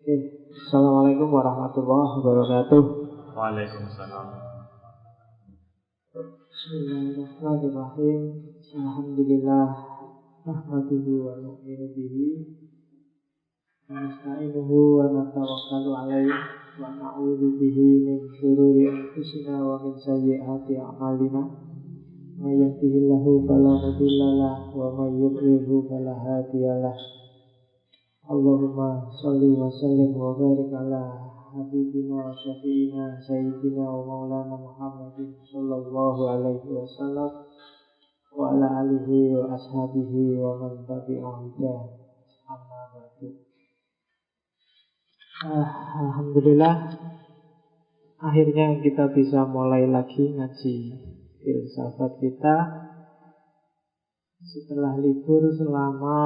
Oke. Assalamualaikum warahmatullahi wabarakatuh. Waalaikumsalam. Bismillahirrahmanirrahim. Alhamdulillah. Nahmaduhu wa nu'minu bihi wa nasta'inuhu wa natawakkalu alaihi wa na'udzu bihi min syururi anfusina wa min sayyiati a'malina. May yahdihillahu fala mudilla lahu wa may yudlilhu fala hadiya lahu. Allahumma sholli wa sallim wa barik ala habibina wa syafi'ina sayyidina wa maulana Muhammadin sallallahu alaihi wasallam wa ala alihi wa ashabihi wa man tabi'ahum bi amma ba'du. Alhamdulillah, akhirnya kita bisa mulai lagi ngaji filsafat kita setelah libur selama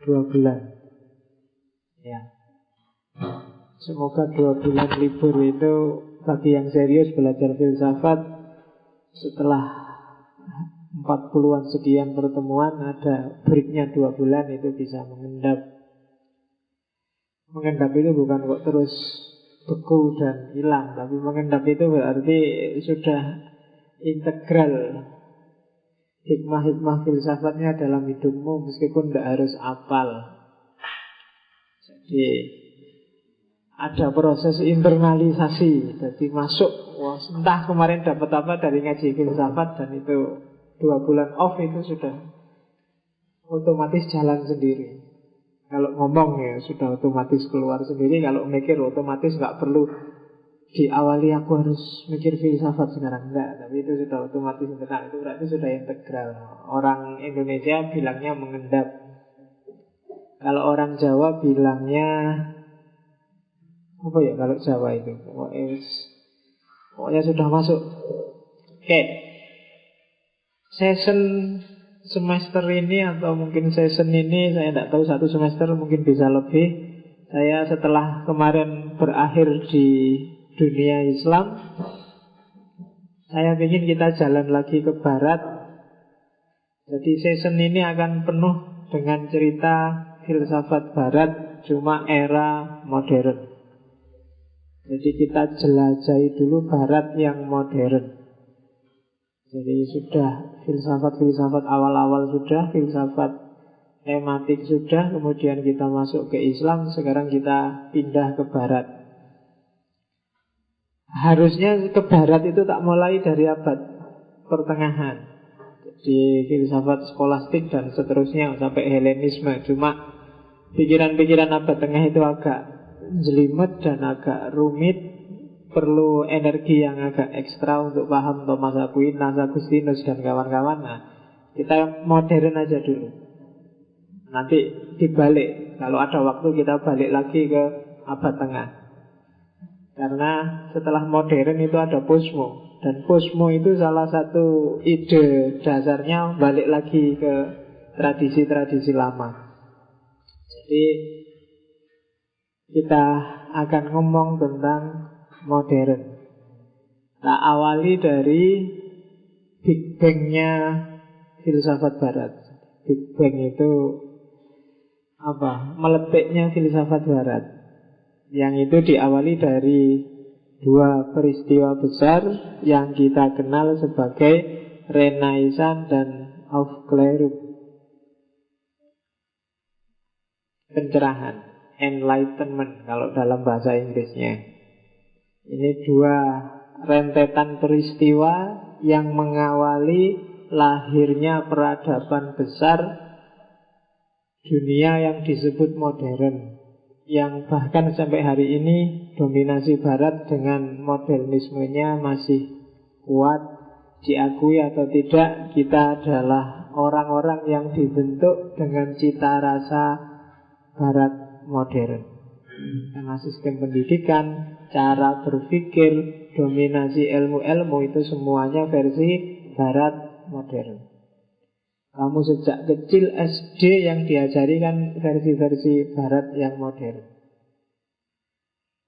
2 bulan. Ya. Semoga 2 bulan libur itu bagi yang serius belajar filsafat setelah 40-an sekian pertemuan ada breaknya 2 bulan itu bisa mengendap. Mengendap itu bukan kok terus beku dan hilang, tapi mengendap itu berarti sudah integral hikmah-hikmah filsafatnya dalam hidupmu meskipun tidak harus hafal. Jadi ada proses internalisasi. Jadi masuk, wah, entah kemarin dapat apa dari ngaji filsafat, dan itu 2 bulan off itu sudah otomatis jalan sendiri. Kalau ngomong ya sudah otomatis keluar sendiri. Kalau mikir otomatis nggak perlu diawali aku harus mikir filsafat sekarang, enggak. Tapi itu sudah otomatis tenang. Itu berarti sudah integral. Orang Indonesia bilangnya mengendap. Kalau orang Jawa bilangnya apa ya kalau Jawa itu? Pokoknya sudah masuk. Oke. Session semester ini atau mungkin session ini saya tidak tahu, 1 semester mungkin bisa lebih. Saya setelah kemarin berakhir di dunia Islam, saya ingin kita jalan lagi ke barat. Jadi session ini akan penuh dengan cerita filsafat barat, cuma era modern. Jadi kita jelajahi dulu barat yang modern. Jadi sudah filsafat-filsafat awal-awal sudah, filsafat tematik sudah, kemudian kita masuk ke Islam, sekarang kita pindah ke barat. Harusnya ke barat itu tak mulai dari abad pertengahan. Jadi filsafat skolastik dan seterusnya sampai Helenisme. Cuma pikiran-pikiran abad tengah itu agak jelimet dan agak rumit. Perlu energi yang agak ekstra untuk paham Thomas Aquinas, Agustinus dan kawan-kawan. Nah, kita modern aja dulu. Nanti dibalik. Kalau ada waktu kita balik lagi ke abad tengah. Karena setelah modern itu ada posmo. Dan posmo itu salah satu ide dasarnya balik lagi ke tradisi-tradisi lama. Jadi kita akan ngomong tentang modern. Nah, awali dari Big Bang-nya filsafat barat. Big Bang itu apa? Meletiknya filsafat barat. Yang itu diawali dari 2 peristiwa besar yang kita kenal sebagai Renaissance dan Aufklärung. Pencerahan, enlightenment kalau dalam bahasa Inggrisnya. Ini 2 rentetan peristiwa yang mengawali lahirnya peradaban besar dunia yang disebut modern, yang bahkan sampai hari ini dominasi barat dengan modernismenya masih kuat. Diakui atau tidak, kita adalah orang-orang yang dibentuk dengan cita rasa barat modern. Karena sistem pendidikan, cara berpikir, dominasi ilmu-ilmu itu semuanya versi barat modern. Kamu sejak kecil SD yang diajari kan versi-versi barat yang modern.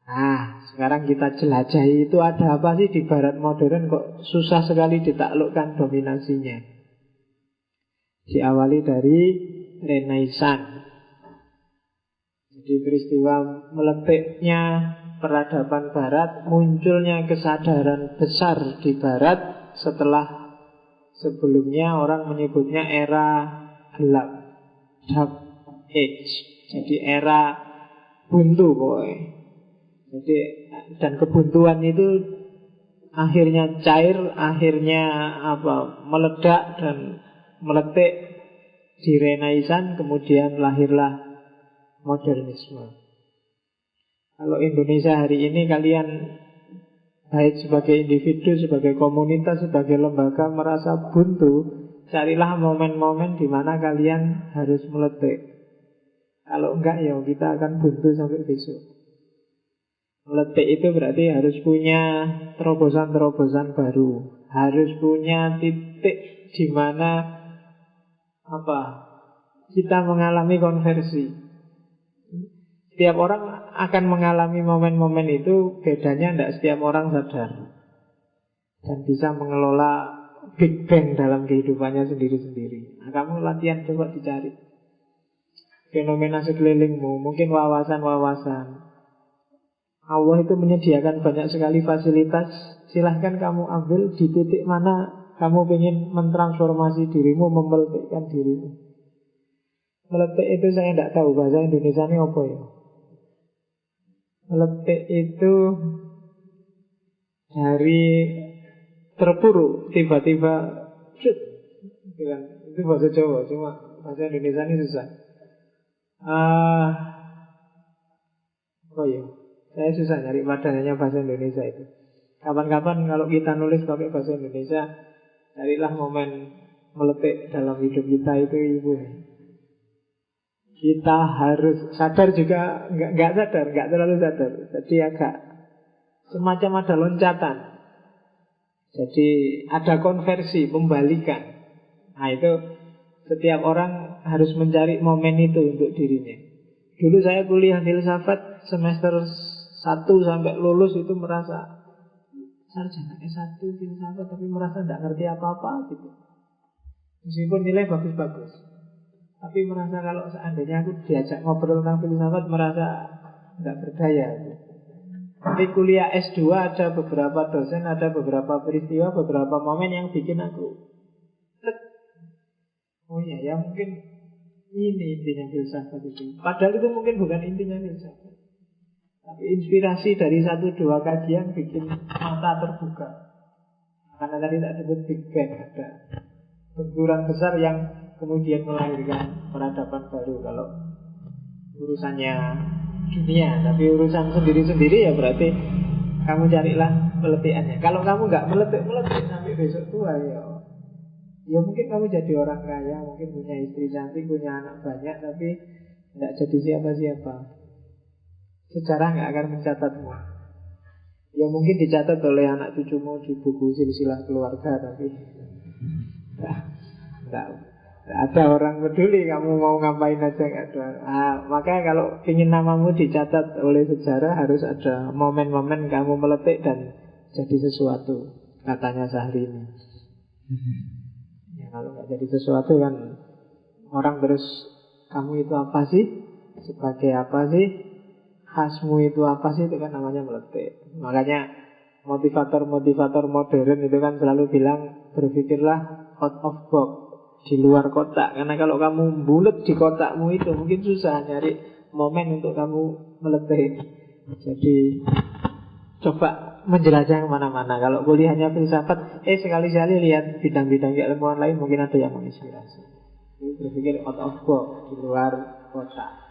Nah, sekarang kita jelajahi itu ada apa sih di barat modern kok susah sekali ditaklukkan dominasinya. Diawali dari Renaissance. Jadi peristiwa meletiknya peradaban barat, munculnya kesadaran besar di barat setelah sebelumnya orang menyebutnya era gelap, dark age. Jadi era buntu pokoknya. Jadi dan kebuntuan itu akhirnya cair, akhirnya meledak dan meletik di Renaissance, kemudian lahirlah modernisme. Kalau Indonesia hari ini kalian baik sebagai individu, sebagai komunitas, sebagai lembaga merasa buntu, carilah momen-momen di mana kalian harus meletik. Kalau enggak ya kita akan buntu sampai besok. Meletik itu berarti harus punya terobosan-terobosan baru, harus punya titik di mana kita mengalami konversi. Setiap orang akan mengalami momen-momen itu, bedanya tidak setiap orang sadar dan bisa mengelola Big Bang dalam kehidupannya sendiri-sendiri. Nah, kamu latihan coba dicari fenomena sekelilingmu, mungkin wawasan-wawasan. Allah itu menyediakan banyak sekali fasilitas. Silahkan kamu ambil di titik mana kamu ingin mentransformasi dirimu, memeletikkan dirimu. Meletik itu saya tidak tahu bahasa Indonesia ini apa ya. Meletik itu dari terpuruk tiba-tiba shoot. Itu bahasa Jawa, cuma bahasa Indonesia ini susah. Saya susah nyari padanannya bahasa Indonesia itu. Kapan-kapan kalau kita nulis pakai bahasa Indonesia, carilah momen meletik dalam hidup kita itu, ibu. Kita harus sadar juga, nggak sadar, nggak terlalu sadar. Jadi agak semacam ada loncatan. Jadi ada konversi, pembalikan. Nah itu setiap orang harus mencari momen itu untuk dirinya. Dulu saya kuliah filsafat semester 1 sampai lulus itu merasa sarjana S1 filsafat tapi merasa tidak ngerti apa-apa gitu. Meskipun nilai bagus-bagus, tapi merasa kalau seandainya aku diajak ngobrol tentang filsafat merasa tidak berdaya gitu. Tapi kuliah S2 ada beberapa dosen, ada beberapa peristiwa, beberapa momen yang bikin aku oh iya ya mungkin ini intinya filsafat itu. Padahal itu mungkin bukan intinya filsafat, tapi inspirasi dari 1-2 kajian bikin mata terbuka. Karena tadi tak sebut Big Bang, ada benturan besar yang kemudian melahirkan peradaban baru. Kalau urusannya dunia, tapi urusan sendiri-sendiri ya berarti kamu carilah peletiannya. Kalau kamu nggak meletik sampai besok tua ya mungkin kamu jadi orang kaya, mungkin punya istri cantik, punya anak banyak, tapi tidak jadi siapa-siapa. Sejarah nggak akan mencatatmu. Ya mungkin dicatat oleh anak cucumu di buku silsilah keluarga, tapi nggak ada orang peduli kamu mau ngapain aja, nggak ada. Makanya kalau ingin namamu dicatat oleh sejarah harus ada momen-momen kamu meletik dan jadi sesuatu, katanya Syahrini. Ya kalau nggak jadi sesuatu kan orang terus kamu itu apa sih, sebagai apa sih, khasmu itu apa sih, itu kan namanya meletik. Makanya motivator-motivator modern itu kan selalu bilang berpikirlah out of box, di luar kotak. Karena kalau kamu bulet di kotakmu itu mungkin susah nyari momen untuk kamu meletik. Jadi coba menjelajah kemana-mana. Kalau kuliahnya filsafat, sekali-kali lihat bidang-bidang keilmuan lain, mungkin ada yang menginspirasi. Berpikir out of box, di luar kotak.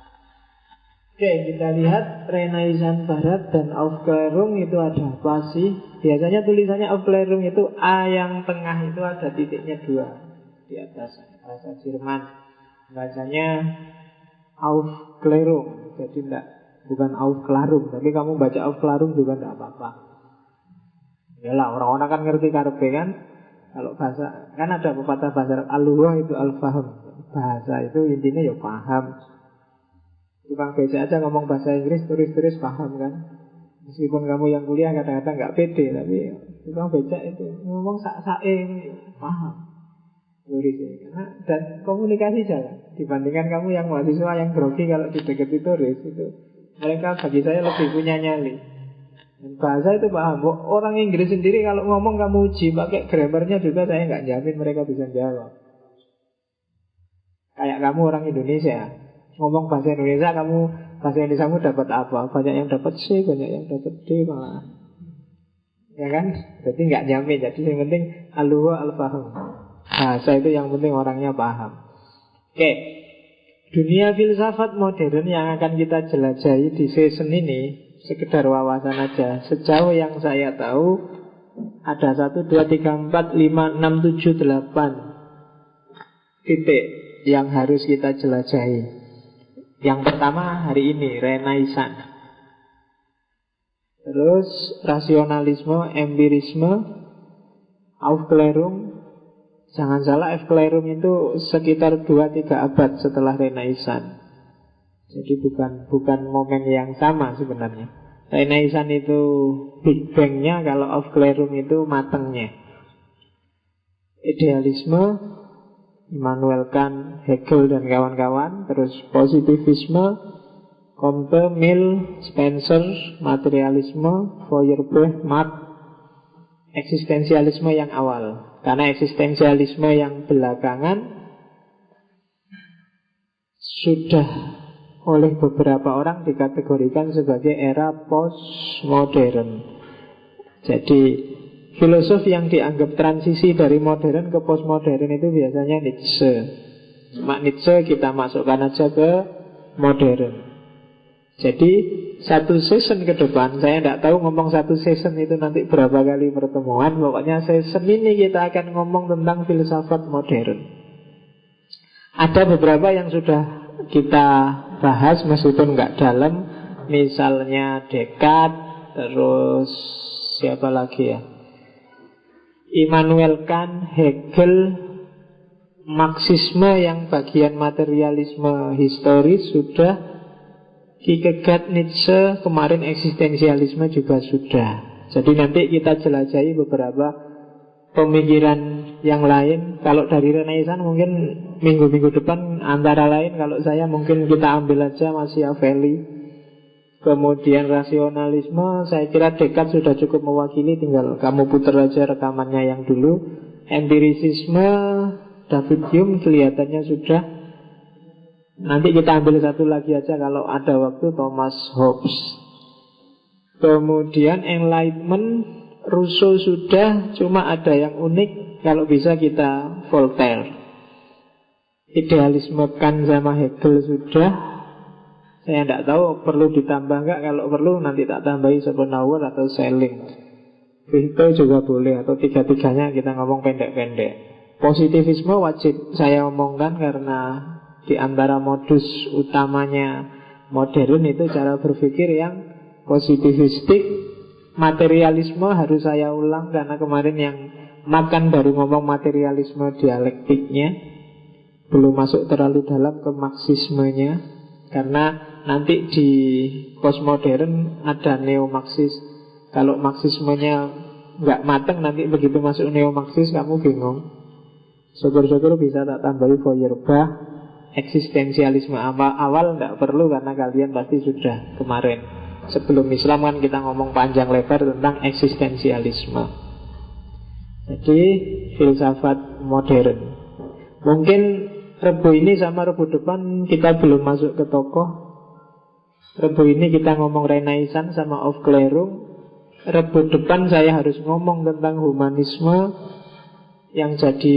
Oke, kita lihat Renaissance Barat dan Aufklärung itu ada apa sih? Biasanya tulisannya Aufklärung itu A yang tengah itu ada titiknya 2 di atas. Bahasa Jerman bacanya Aufklärung. Jadi bukan Aufklärung, tapi kamu baca Aufklärung juga tidak apa-apa. Yalah, orang-orang kan ngerti karepe kan. Kalau bahasa, kan ada pepatah bahasa al-lughah itu al-fahm. Bahasa itu intinya ya paham. Tukang beca aja ngomong bahasa Inggris, turis-turis paham kan. Meskipun kamu yang kuliah kadang-kadang nggak pede, tapi tukang beca itu ngomong sak-sae paham. Luris ya. Dan komunikasi jalan. Dibandingkan kamu yang mahasiswa yang grogi, kalau di dekat itu ris itu, mereka bagi saya lebih punya nyali. Dan bahasa itu paham. Orang Inggris sendiri kalau ngomong kamu uji pakai grammarnya juga, saya nggak jamin mereka bisa jawab. Kayak kamu orang Indonesia ngomong bahasa Indonesia, bahasa Indonesiamu dapat apa? Banyak yang dapat C, banyak yang dapat D malah. Ya kan? Jadi nggak jamin. Jadi yang penting al-lughah al-faham. Bahasa itu yang penting orangnya paham. Oke. Dunia filsafat modern yang akan kita jelajahi di season ini, sekedar wawasan aja. Sejauh yang saya tahu ada 1, 2, 3, 4, 5, 6, 7, 8 titik yang harus kita jelajahi. Yang pertama hari ini, Renaissance. Terus rasionalisme, empirisme, Aufklärung. Jangan salah, Aufklärung itu sekitar 2-3 abad setelah Renaissance. Jadi bukan momen yang sama sebenarnya. Renaissance itu Big Bang-nya, kalau Aufklärung itu matengnya. Idealisme, Immanuel Kant, Hegel dan kawan-kawan. Terus positivisme, Comte, Mill, Spencer, materialisme, Feuerbach, Marx. Eksistensialisme yang awal. Karena eksistensialisme yang belakangan sudah oleh beberapa orang dikategorikan sebagai era postmodern. Jadi filosof yang dianggap transisi dari modern ke postmodern itu biasanya Nietzsche. Cuma Nietzsche kita masukkan aja ke modern. Jadi satu season ke depan, saya tidak tahu ngomong satu season itu nanti berapa kali pertemuan. Pokoknya season ini kita akan ngomong tentang filsafat modern. Ada beberapa yang sudah kita bahas meskipun nggak dalam. Misalnya Descartes, terus siapa lagi ya, Immanuel Kant, Hegel, Marxisme yang bagian materialisme historis sudah, Kierkegaard, Nietzsche, kemarin eksistensialisme juga sudah. Jadi nanti kita jelajahi beberapa pemikiran yang lain. Kalau dari Renaissance mungkin minggu-minggu depan antara lain, kalau saya mungkin kita ambil aja Machiavelli. Kemudian rasionalisme, saya kira Descartes sudah cukup mewakili, tinggal kamu putar aja rekamannya yang dulu. Empirisisme, David Hume kelihatannya sudah. Nanti kita ambil satu lagi aja kalau ada waktu, Thomas Hobbes. Kemudian Enlightenment, Rousseau sudah, cuma ada yang unik, kalau bisa kita Voltaire. Idealisme Kant sama Hegel sudah. Saya tidak tahu perlu ditambah nggak. Kalau perlu nanti tak tambahi Schopenhauer atau Schelling. Itu juga boleh, atau tiga-tiganya kita ngomong pendek-pendek. Positivisme wajib saya omongkan karena di antara modus utamanya modern itu cara berpikir yang positivistik. Materialisme harus saya ulang karena kemarin yang makan baru ngomong materialisme dialektiknya, belum masuk terlalu dalam ke marxismenya. Karena nanti di postmodern ada neo-marxis. Kalau marxismenya nggak mateng, nanti begitu masuk neo-marxis kamu bingung. Syukur-syukur bisa tak tambahi Feuerbach. Eksistensialisme awal nggak perlu karena kalian pasti sudah kemarin. Sebelum Islam kan kita ngomong panjang lebar tentang eksistensialisme. Jadi filsafat modern. Mungkin Rebu ini sama Rebu depan kita belum masuk ke tokoh. Rebu ini kita ngomong Renaissance sama Aufklärung. Rebu depan saya harus ngomong tentang humanisme yang jadi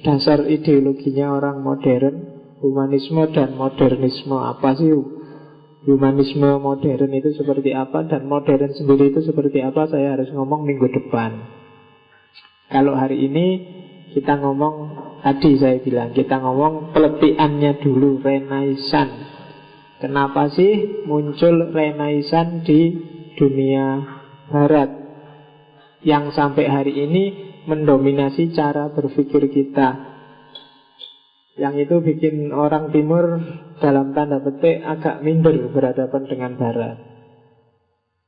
dasar ideologinya orang modern. Humanisme dan modernisme, apa sih humanisme modern itu seperti apa, dan modern sendiri itu seperti apa, saya harus ngomong minggu depan. Kalau hari ini kita ngomong, tadi saya bilang kita ngomong peletiannya dulu, Renaissance. Kenapa sih muncul Renaissance di dunia barat yang sampai hari ini mendominasi cara berpikir kita, yang itu bikin orang timur dalam tanda petik agak minder berhadapan dengan barat.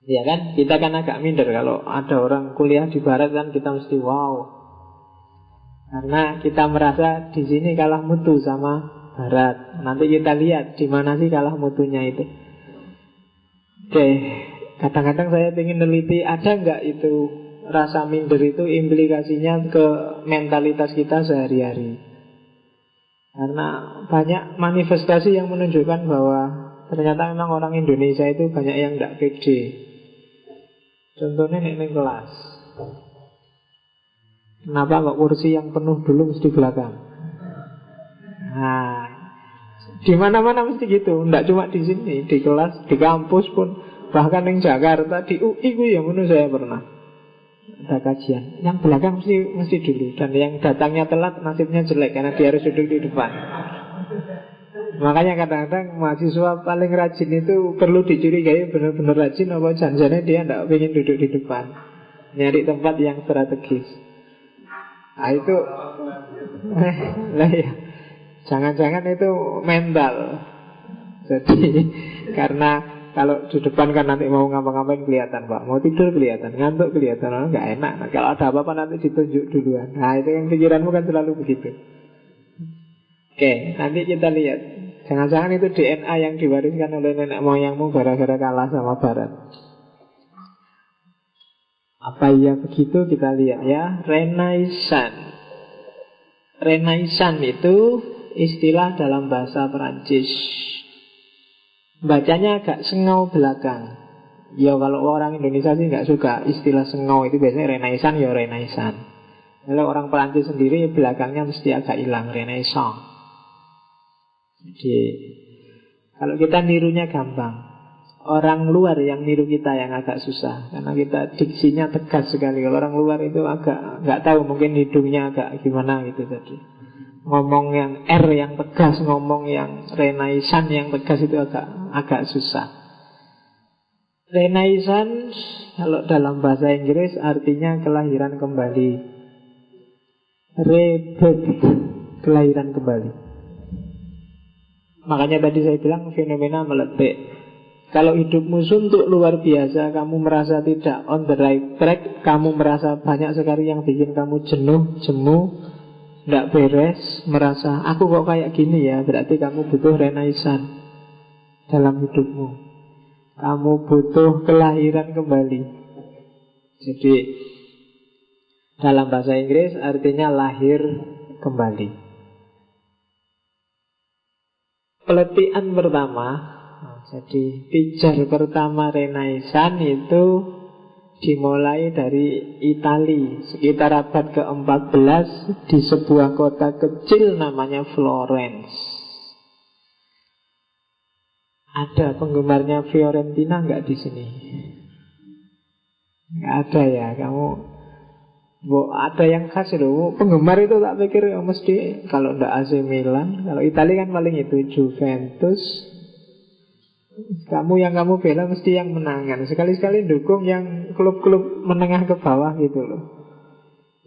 Ya kan, kita kan agak minder. Kalau ada orang kuliah di barat kan kita mesti wow. Karena kita merasa di sini kalah mutu sama Barat. Nanti kita lihat di mana sih kalah mutunya itu. Oke, kadang-kadang saya ingin neliti ada nggak itu rasa minder itu implikasinya ke mentalitas kita sehari-hari. Karena banyak manifestasi yang menunjukkan bahwa ternyata memang orang Indonesia itu banyak yang nggak pede. Contohnya ini kelas. Kenapa kok kursi yang penuh dulu mesti belakang? Nah, di mana-mana mesti gitu. Enggak cuma di sini, di kelas, di kampus pun, bahkan di Jakarta, di UI itu ya menurut saya pernah ada kajian. Yang belakang mesti dulu, dan yang datangnya telat nasibnya jelek karena dia harus duduk di depan. Makanya kadang-kadang mahasiswa paling rajin itu perlu dicurigai benar-benar rajin apa janjinya dia tidak ingin duduk di depan, nyari tempat yang strategis. Nah itu lah ya, jangan-jangan itu mental. Jadi karena kalau di depan kan nanti mau ngapa-ngapain kelihatan Pak, mau tidur kelihatan, ngantuk kelihatan, nggak enak. Nah, kalau ada apa-apa nanti ditunjuk duluan. Nah itu yang pikiranmu kan selalu begitu. Oke, nanti kita lihat. Jangan-jangan itu DNA yang diwariskan oleh nenek moyangmu gara-gara kalah sama Barat. Apa iya begitu, kita lihat ya. Renaissance. Renaissance itu istilah dalam bahasa Perancis. Bacanya agak sengau belakang. Ya kalau orang Indonesia sih nggak suka istilah sengau, itu biasanya Renaissance ya Renaissance. Kalau orang Perancis sendiri belakangnya mesti agak hilang, Renaissance. Jadi kalau kita nirunya gampang. Orang luar yang niru kita yang agak susah, karena kita diksinya tegas sekali. Kalau orang luar itu agak nggak tahu, mungkin hidungnya agak gimana gitu. Jadi ngomong yang R yang tegas, ngomong yang Renaissance yang tegas itu agak susah. Renaissance kalau dalam bahasa Inggris artinya kelahiran kembali. Rebirth, kelahiran kembali. Makanya tadi saya bilang fenomena meletik. Kalau hidupmu suntuk luar biasa, kamu merasa tidak on the right track, kamu merasa banyak sekali yang bikin kamu jenuh, jemu, tidak beres, merasa aku kok kayak gini ya, berarti kamu butuh renaissance dalam hidupmu. Kamu butuh kelahiran kembali. Jadi dalam bahasa Inggris artinya lahir kembali. Peletihan pertama, jadi pijar pertama Renaissance itu dimulai dari Italia sekitar abad ke-14 di sebuah kota kecil namanya Florence. Ada penggemarnya Fiorentina nggak di sini? Nggak ada ya, kamu. Ada yang khas loh. Penggemar itu tak pikir mesti kalau ndak AC Milan, kalau Italia kan paling itu Juventus. Kamu bela mesti yang menangan. Sekali-sekali dukung yang klub-klub menengah ke bawah gitu loh.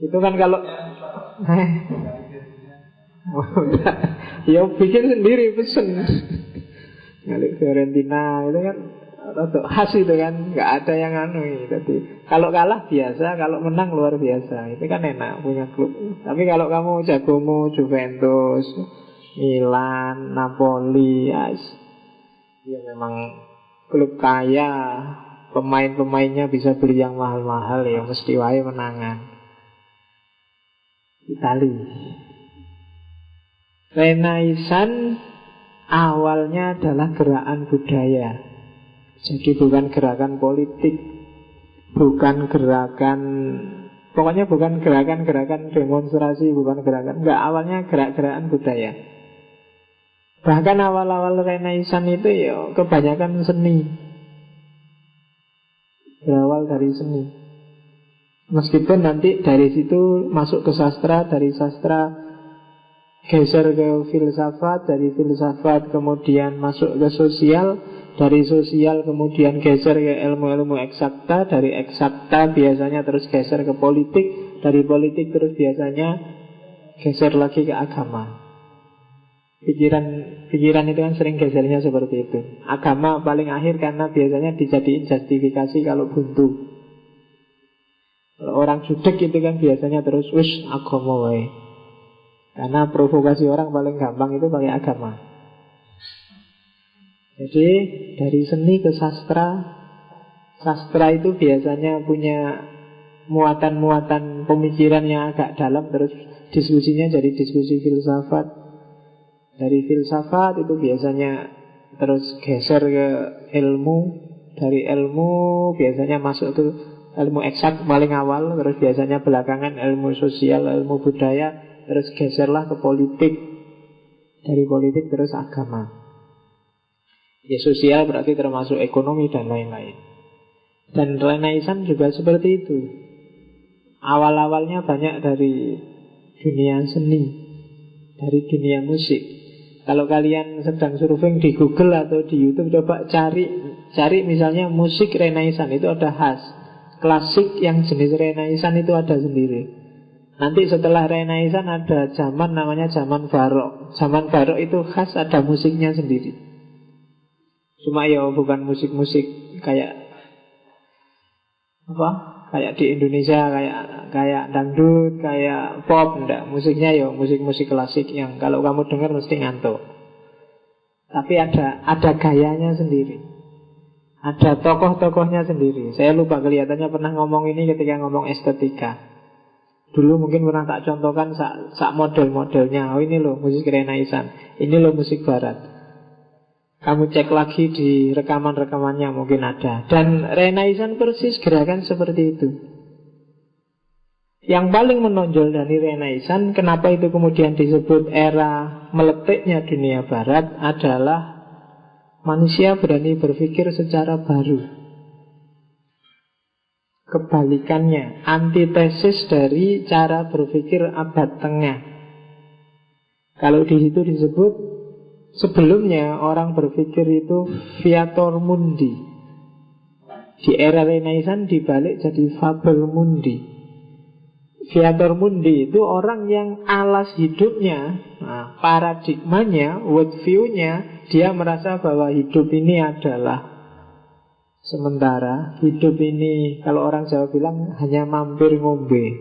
Itu kan kalau ya bikin sendiri pesen. Kali Fiorentina itu kan untuk khas itu kan, nggak ada yang Jadi kalau kalah biasa, kalau menang luar biasa. Itu kan enak punya klub. Tapi kalau kamu jagomu Juventus, Milan, Napoli, ya memang klub kaya, pemain-pemainnya bisa beli yang mahal-mahal, ya mesti wae menangan. Itali. Renaissance awalnya adalah gerakan budaya. Jadi bukan gerakan politik, bukan gerakan, pokoknya bukan gerakan-gerakan demonstrasi, bukan gerakan, enggak, awalnya gerak-gerakan budaya. Bahkan awal-awal Renaissance itu ya kebanyakan seni. Berawal dari seni. Meskipun nanti dari situ masuk ke sastra, dari sastra geser ke filsafat, dari filsafat kemudian masuk ke sosial, dari sosial kemudian geser ke ilmu-ilmu eksakta, dari eksakta biasanya terus geser ke politik, dari politik terus biasanya geser lagi ke agama. Pikiran itu kan sering gesernya seperti itu. Agama paling akhir karena biasanya dijadiin justifikasi kalau buntu. Kalau orang judek itu kan biasanya terus agama wae. Karena provokasi orang paling gampang itu pakai agama. Jadi dari seni ke sastra, sastra itu biasanya punya muatan-muatan pemikiran yang agak dalam, terus diskusinya jadi diskusi filsafat. Dari filsafat itu biasanya terus geser ke ilmu. Dari ilmu biasanya masuk ke ilmu eksak paling awal, terus biasanya belakangan ilmu sosial, ilmu budaya, terus geserlah ke politik. Dari politik terus agama. Ya sosial berarti termasuk ekonomi dan lain-lain. Dan Renaissance juga seperti itu. Awal-awalnya banyak dari dunia seni, dari dunia musik. Kalau kalian sedang surfing di Google atau di YouTube, coba cari misalnya musik Renaissance, itu ada khas. Klasik yang jenis Renaissance itu ada sendiri. Nanti setelah Renaissance ada zaman namanya zaman Barok. Zaman Barok itu khas, ada musiknya sendiri. Cuma ya bukan musik-musik kayak apa? Kayak di Indonesia kayak dangdut, kayak pop, enggak. Musiknya ya musik-musik klasik yang kalau kamu dengar mesti ngantuk. Tapi ada gayanya sendiri. Ada tokoh-tokohnya sendiri. Saya lupa kelihatannya pernah ngomong ini ketika ngomong estetika. Dulu mungkin pernah tak contohkan sak model-modelnya. Oh ini loh musik Renaissance, ini loh musik Barat. Kamu cek lagi di rekaman-rekamannya mungkin ada. Dan Renaissance persis gerakan seperti itu. Yang paling menonjol dari Renaissance, kenapa itu kemudian disebut era meletiknya dunia Barat, adalah manusia berani berpikir secara baru. Kebalikannya, antitesis dari cara berpikir abad tengah. Kalau di situ disebut, sebelumnya orang berpikir itu viator mundi. Di era Renaissance dibalik jadi fabel mundi. Viator mundi itu orang yang alas hidupnya, paradigmanya, worldview-nya, dia merasa bahwa hidup ini adalah sementara. Hidup ini, kalau orang Jawa bilang, hanya mampir ngombe.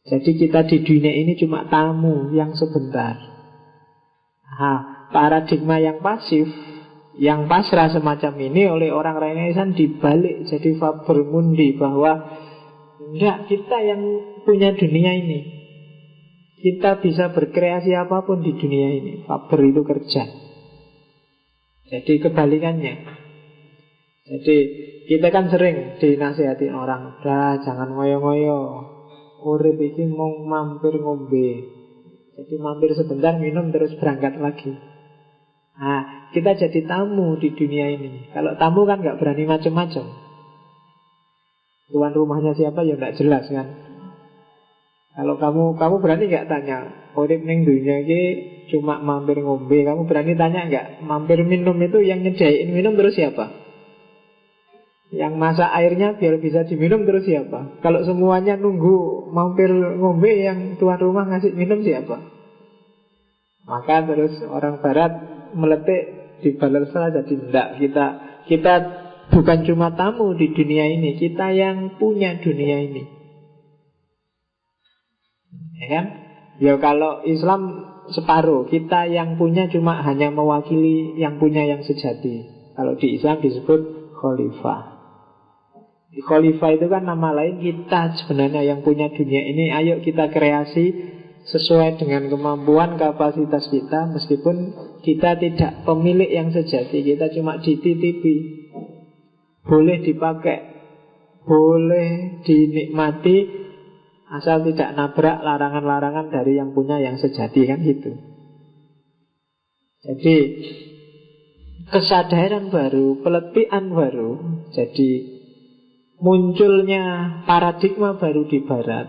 Jadi kita di dunia ini cuma tamu yang sebentar. Paradigma yang pasif, yang pasrah semacam ini oleh orang Renaissance dibalik jadi fabel mundi, bahwa enggak, kita yang punya dunia ini. Kita bisa berkreasi apapun di dunia ini. Faber itu kerja. Jadi kebalikannya. Jadi kita kan sering dinasihati orang, udah jangan ngoyo-ngoyo, urip iki mau mampir ngombe. Jadi mampir sebentar, minum, terus berangkat lagi. Kita jadi tamu di dunia ini. Kalau tamu kan gak berani macam-macam. Tuan rumahnya siapa ya gak jelas kan. Kalau kamu berani gak tanya, urip ning dunia iki cuma mampir ngombe. Kamu berani tanya gak, mampir minum itu yang nyediain minum terus siapa? Yang masak airnya biar bisa diminum terus siapa? Kalau semuanya nunggu mampir ngombe, yang tuan rumah ngasih minum siapa? Maka terus orang Barat meletik dibalas saja, jadi enggak, kita bukan cuma tamu di dunia ini, kita yang punya dunia ini. Ya kan? Ya kalau Islam separuh, kita yang punya cuma hanya mewakili yang punya yang sejati. Kalau di Islam disebut khalifah. Di khalifah itu kan nama lain, kita sebenarnya yang punya dunia ini. Ayo kita kreasi sesuai dengan kemampuan, kapasitas kita. Meskipun kita tidak pemilik yang sejati, kita cuma dititipi. Boleh dipakai, boleh dinikmati, asal tidak nabrak larangan-larangan dari yang punya yang sejati, kan gitu. Jadi kesadaran baru, peletihan baru. Jadi munculnya paradigma baru di Barat.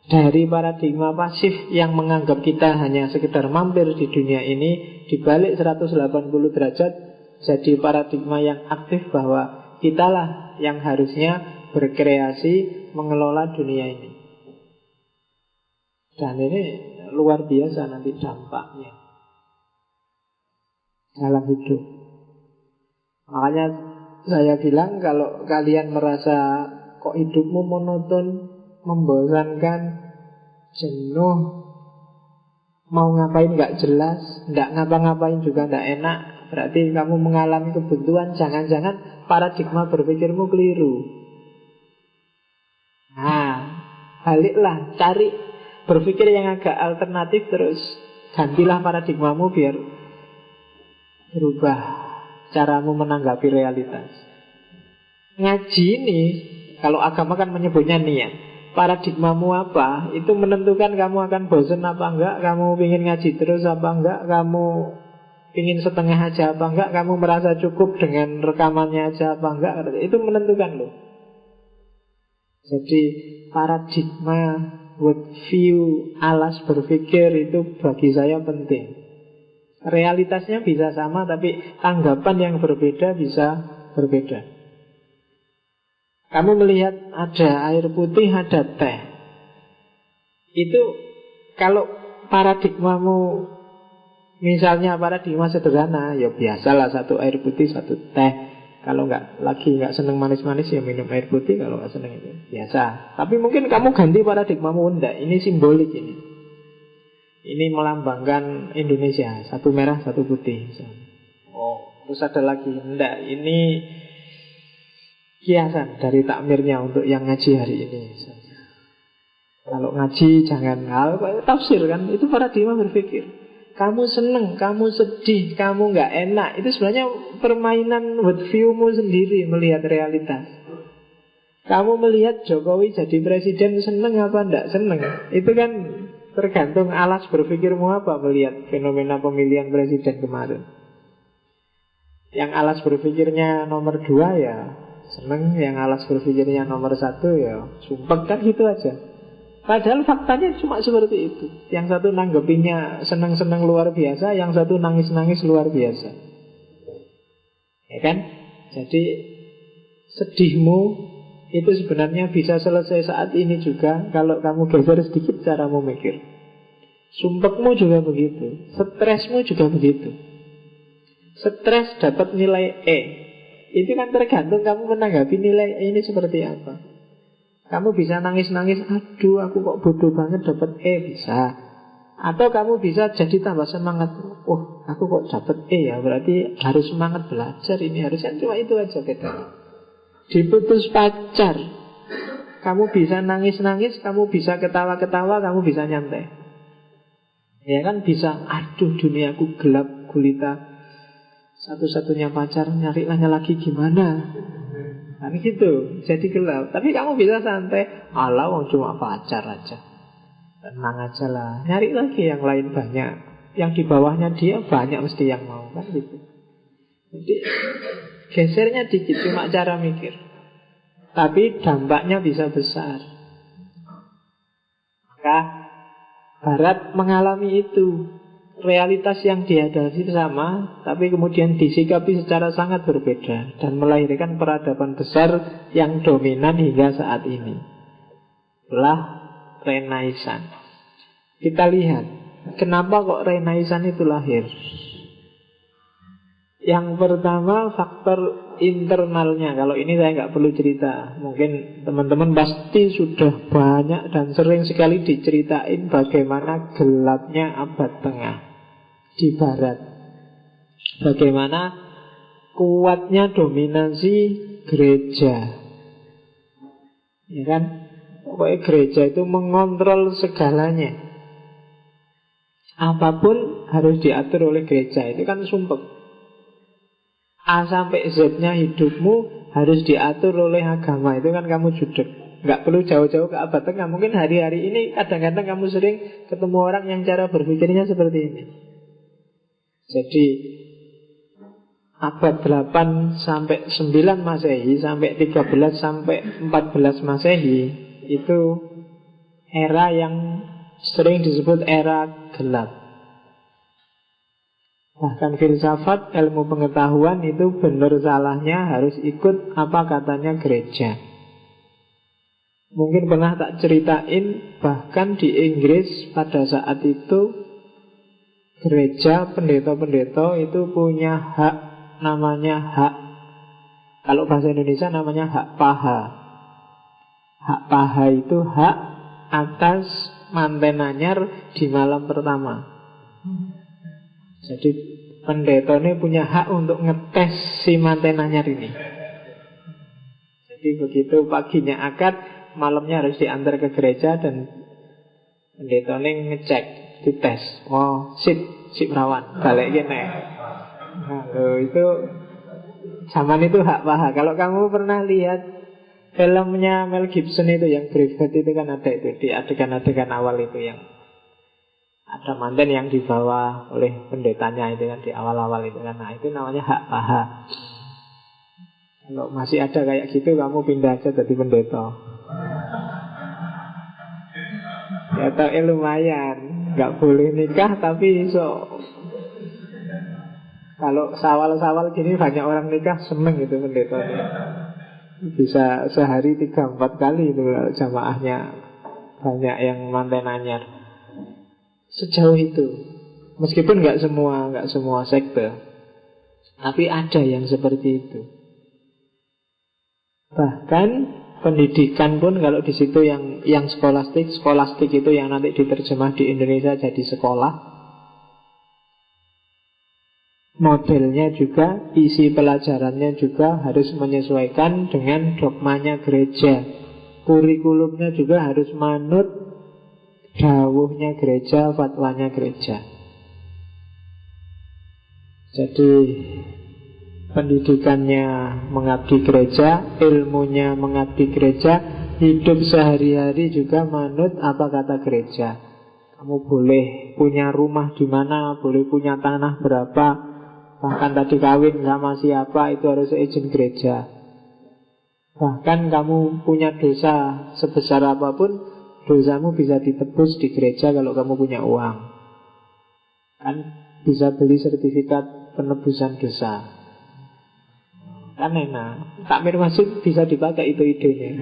Dari paradigma pasif yang menganggap kita hanya sekedar mampir di dunia ini, dibalik 180 derajat jadi paradigma yang aktif, bahwa kitalah yang harusnya berkreasi, mengelola dunia ini. Dan ini luar biasa nanti dampaknya dalam hidup. Makanya saya bilang, kalau kalian merasa kok hidupmu monoton, membosankan, jenuh, mau ngapain nggak jelas, nggak ngapa-ngapain juga nggak enak, berarti kamu mengalami kebuntuan. Jangan-jangan paradigma berpikirmu keliru. Nah, baliklah, cari berpikir yang agak alternatif, terus gantilah paradigmamu biar berubah caramu menanggapi realitas. Ngaji ini, kalau agama kan menyebutnya niat. Paradigmamu apa, itu menentukan kamu akan bosan apa enggak, kamu ingin ngaji terus apa enggak, kamu ingin setengah aja apa enggak, kamu merasa cukup dengan rekamannya aja apa enggak. Itu menentukan loh. Jadi paradigma, worldview, alas berpikir itu bagi saya penting. Realitasnya bisa sama, tapi tanggapan yang berbeda bisa berbeda. Kamu melihat ada air putih, ada teh. Itu kalau paradigmamu, misalnya paradigma sederhana, ya biasalah satu air putih, satu teh. Kalau nggak seneng manis-manis ya minum air putih, kalau nggak seneng itu biasa. Tapi mungkin kamu ganti paradigmamu, enggak, ini simbolik ini. Ini melambangkan Indonesia, satu merah, satu putih. Oh, terus ada lagi, enggak, ini kiasan dari takmirnya untuk yang ngaji hari ini. Kalau ngaji jangan tafsir kan, itu paradigma berpikir. Kamu seneng, kamu sedih, kamu nggak enak, itu sebenarnya permainan worldviewmu sendiri melihat realitas. Kamu melihat Jokowi jadi presiden, seneng apa enggak seneng, itu kan tergantung alas berpikirmu apa melihat fenomena pemilihan presiden kemarin. Yang alas berpikirnya nomor 2 ya seneng, yang alas berpikirnya nomor 1 ya sumpek, kan gitu aja. Padahal faktanya cuma seperti itu. Yang satu nanggepinya seneng-seneng luar biasa, yang satu nangis-nangis luar biasa. Ya kan? Jadi sedihmu itu sebenarnya bisa selesai saat ini juga kalau kamu geser sedikit caramu mikir. Sumpekmu juga begitu, stresmu juga begitu. Stres dapat nilai E, itu kan tergantung kamu menanggapi nilai E ini seperti apa. Kamu bisa nangis-nangis, aduh aku kok bodoh banget dapat E, bisa. Atau kamu bisa jadi tambah semangat, oh aku kok dapat E ya, berarti harus semangat belajar ini, harusnya cuma itu aja beda. Diputus pacar, kamu bisa nangis-nangis, kamu bisa ketawa-ketawa, kamu bisa nyantai. Ya kan bisa, aduh duniaku gelap gulita, satu-satunya pacar, nyarilah lagi gimana. Kan gitu, jadi gelap. Tapi kamu bisa santai, alah wong cuma pacar aja, tenang aja lah, nyari lagi yang lain banyak, yang di bawahnya dia banyak mesti yang mau, kan gitu. Jadi gesernya dikit, cuma cara mikir, tapi dampaknya bisa besar. Maka Barat mengalami itu. Realitas yang dihadapi sama, tapi kemudian disikapi secara sangat berbeda, dan melahirkan peradaban besar yang dominan hingga saat ini. Itulah Renaissance. Kita lihat kenapa kok Renaissance itu lahir. Yang pertama faktor internalnya. Kalau ini saya nggak perlu cerita, mungkin teman-teman pasti sudah banyak dan sering sekali diceritain bagaimana gelapnya abad tengah di Barat, bagaimana kuatnya dominasi gereja, ya kan? Pokoknya gereja itu mengontrol segalanya. Apapun harus diatur oleh gereja, itu kan sumpek. A sampai Z-nya hidupmu harus diatur oleh agama, itu kan kamu judek. Nggak perlu jauh-jauh ke abad tengah. Mungkin hari-hari ini kadang-kadang kamu sering ketemu orang yang cara berpikirnya seperti ini. Jadi abad 8 sampai 9 Masehi, sampai 13 sampai 14 Masehi, itu era yang sering disebut era gelap. Bahkan filsafat, ilmu pengetahuan itu benar salahnya harus ikut apa katanya gereja. Mungkin pernah tak ceritain, bahkan di Inggris pada saat itu gereja, pendeta-pendeta itu punya hak, namanya hak, kalau bahasa Indonesia namanya hak paha. Hak paha itu hak atas manten anyar di malam pertama. Jadi pendeta ini punya hak untuk ngetes si manten anyar ini. Jadi begitu paginya akad, malamnya harus diantar ke gereja dan pendeta ini ngecek, dites. Oh, sip perawan, balik gini. Nah, itu zaman itu hak paha. Kalau kamu pernah lihat filmnya Mel Gibson itu yang Braveheart itu kan ada itu di adegan-adegan awal itu yang ada manten yang dibawa oleh pendetanya itu kan di awal-awal itu kan. Nah, itu namanya hak paha. Kalau masih ada kayak gitu, kamu pindah aja jadi pendeta. Ya tapi lumayan, nggak boleh nikah tapi kalau sawal-sawal gini banyak orang nikah, seneng gitu pendetanya. Bisa sehari 3-4 kali itu jamaahnya banyak yang manten anyar. Sejauh itu, meskipun nggak semua sekte, tapi ada yang seperti itu. Bahkan pendidikan pun kalau di situ yang skolastik itu yang nanti diterjemah di Indonesia jadi sekolah. Modelnya juga, isi pelajarannya juga harus menyesuaikan dengan dogmanya gereja. Kurikulumnya juga harus manut dawuhnya gereja, fatwanya gereja. Jadi pendidikannya mengabdi gereja, ilmunya mengabdi gereja, hidup sehari-hari juga manut apa kata gereja. Kamu boleh punya rumah di mana, boleh punya tanah berapa, bahkan tadi kawin sama siapa itu harus izin gereja. Bahkan kamu punya dosa sebesar apapun, dosamu bisa ditebus di gereja kalau kamu punya uang. Kan bisa beli sertifikat penebusan dosa. Kan enak. Takmir masjid bisa dipakai itu idenya.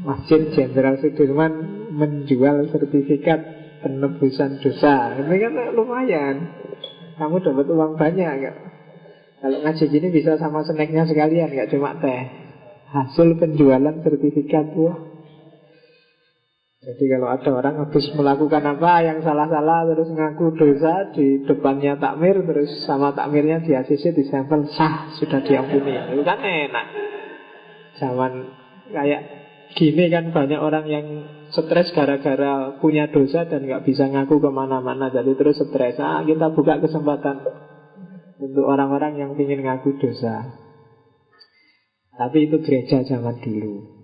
Masjid Jenderal Sudirman menjual sertifikat penebusan dosa. Ini kan lumayan. Kamu dapat uang banyak gak? Kalau ngaji gini bisa sama snacknya sekalian, gak cuma teh. Hasil penjualan sertifikat. Wah. Jadi kalau ada orang habis melakukan apa yang salah-salah, terus ngaku dosa di depannya takmir, terus sama takmirnya di ACC, di sampel, sah, sudah diampuni. Itu kan enak. Zaman kayak gini kan banyak orang yang stres gara-gara punya dosa dan gak bisa ngaku kemana-mana. Jadi terus stres. Kita buka kesempatan untuk orang-orang yang ingin ngaku dosa. Tapi itu gereja zaman dulu.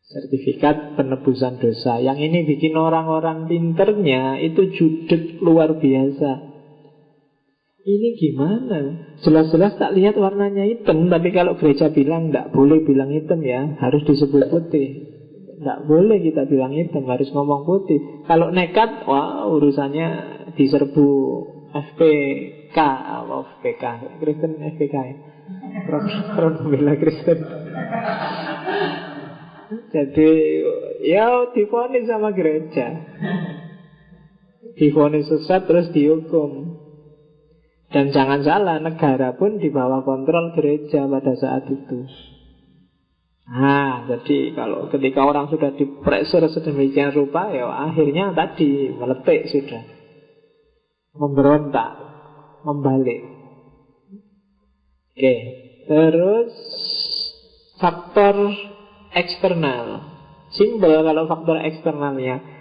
Sertifikat penebusan dosa. Yang ini bikin orang-orang pinternya itu judek luar biasa. Ini gimana? Jelas-jelas tak lihat warnanya hitam, tapi kalau gereja bilang tidak boleh bilang hitam ya, harus disebut putih. Tidak boleh kita bilang hitam, harus ngomong putih. Kalau nekat, wah urusannya diserbu FPK, FPK, Kristen FPK ya. Front Pembela Kristen. Jadi ya divonis sama gereja, divonis sesat terus dihukum. Dan jangan salah, negara pun di bawah kontrol gereja pada saat itu. Nah, jadi kalau ketika orang sudah dipressure sedemikian rupa, ya akhirnya tadi meletik sudah, memberontak, membalik. Oke, terus faktor eksternal. Simpel kalau faktor eksternalnya.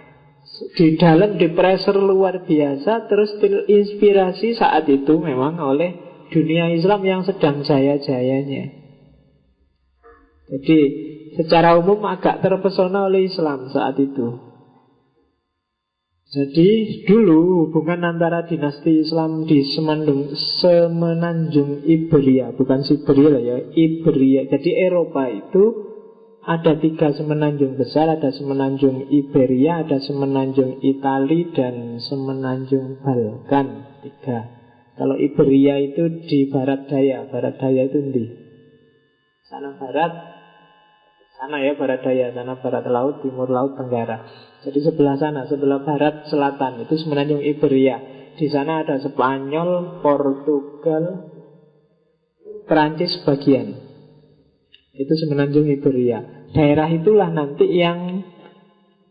Di dalam di pressure luar biasa, terus inspirasi saat itu memang oleh dunia Islam yang sedang jaya-jayanya. Jadi secara umum agak terpesona oleh Islam saat itu. Jadi dulu hubungan antara dinasti Islam di semenanjung Iberia, bukan Siberia ya, Iberia. Jadi Eropa itu ada 3 semenanjung besar, ada semenanjung Iberia, ada semenanjung Itali, dan semenanjung Balkan. 3. Kalau Iberia itu di barat daya itu di sana barat, sana ya barat daya, sana barat laut, timur laut, tenggara. Jadi sebelah sana, sebelah barat selatan itu semenanjung Iberia. Di sana ada Spanyol, Portugal, Perancis bagian. Itu semenanjung Iberia. Daerah itulah nanti yang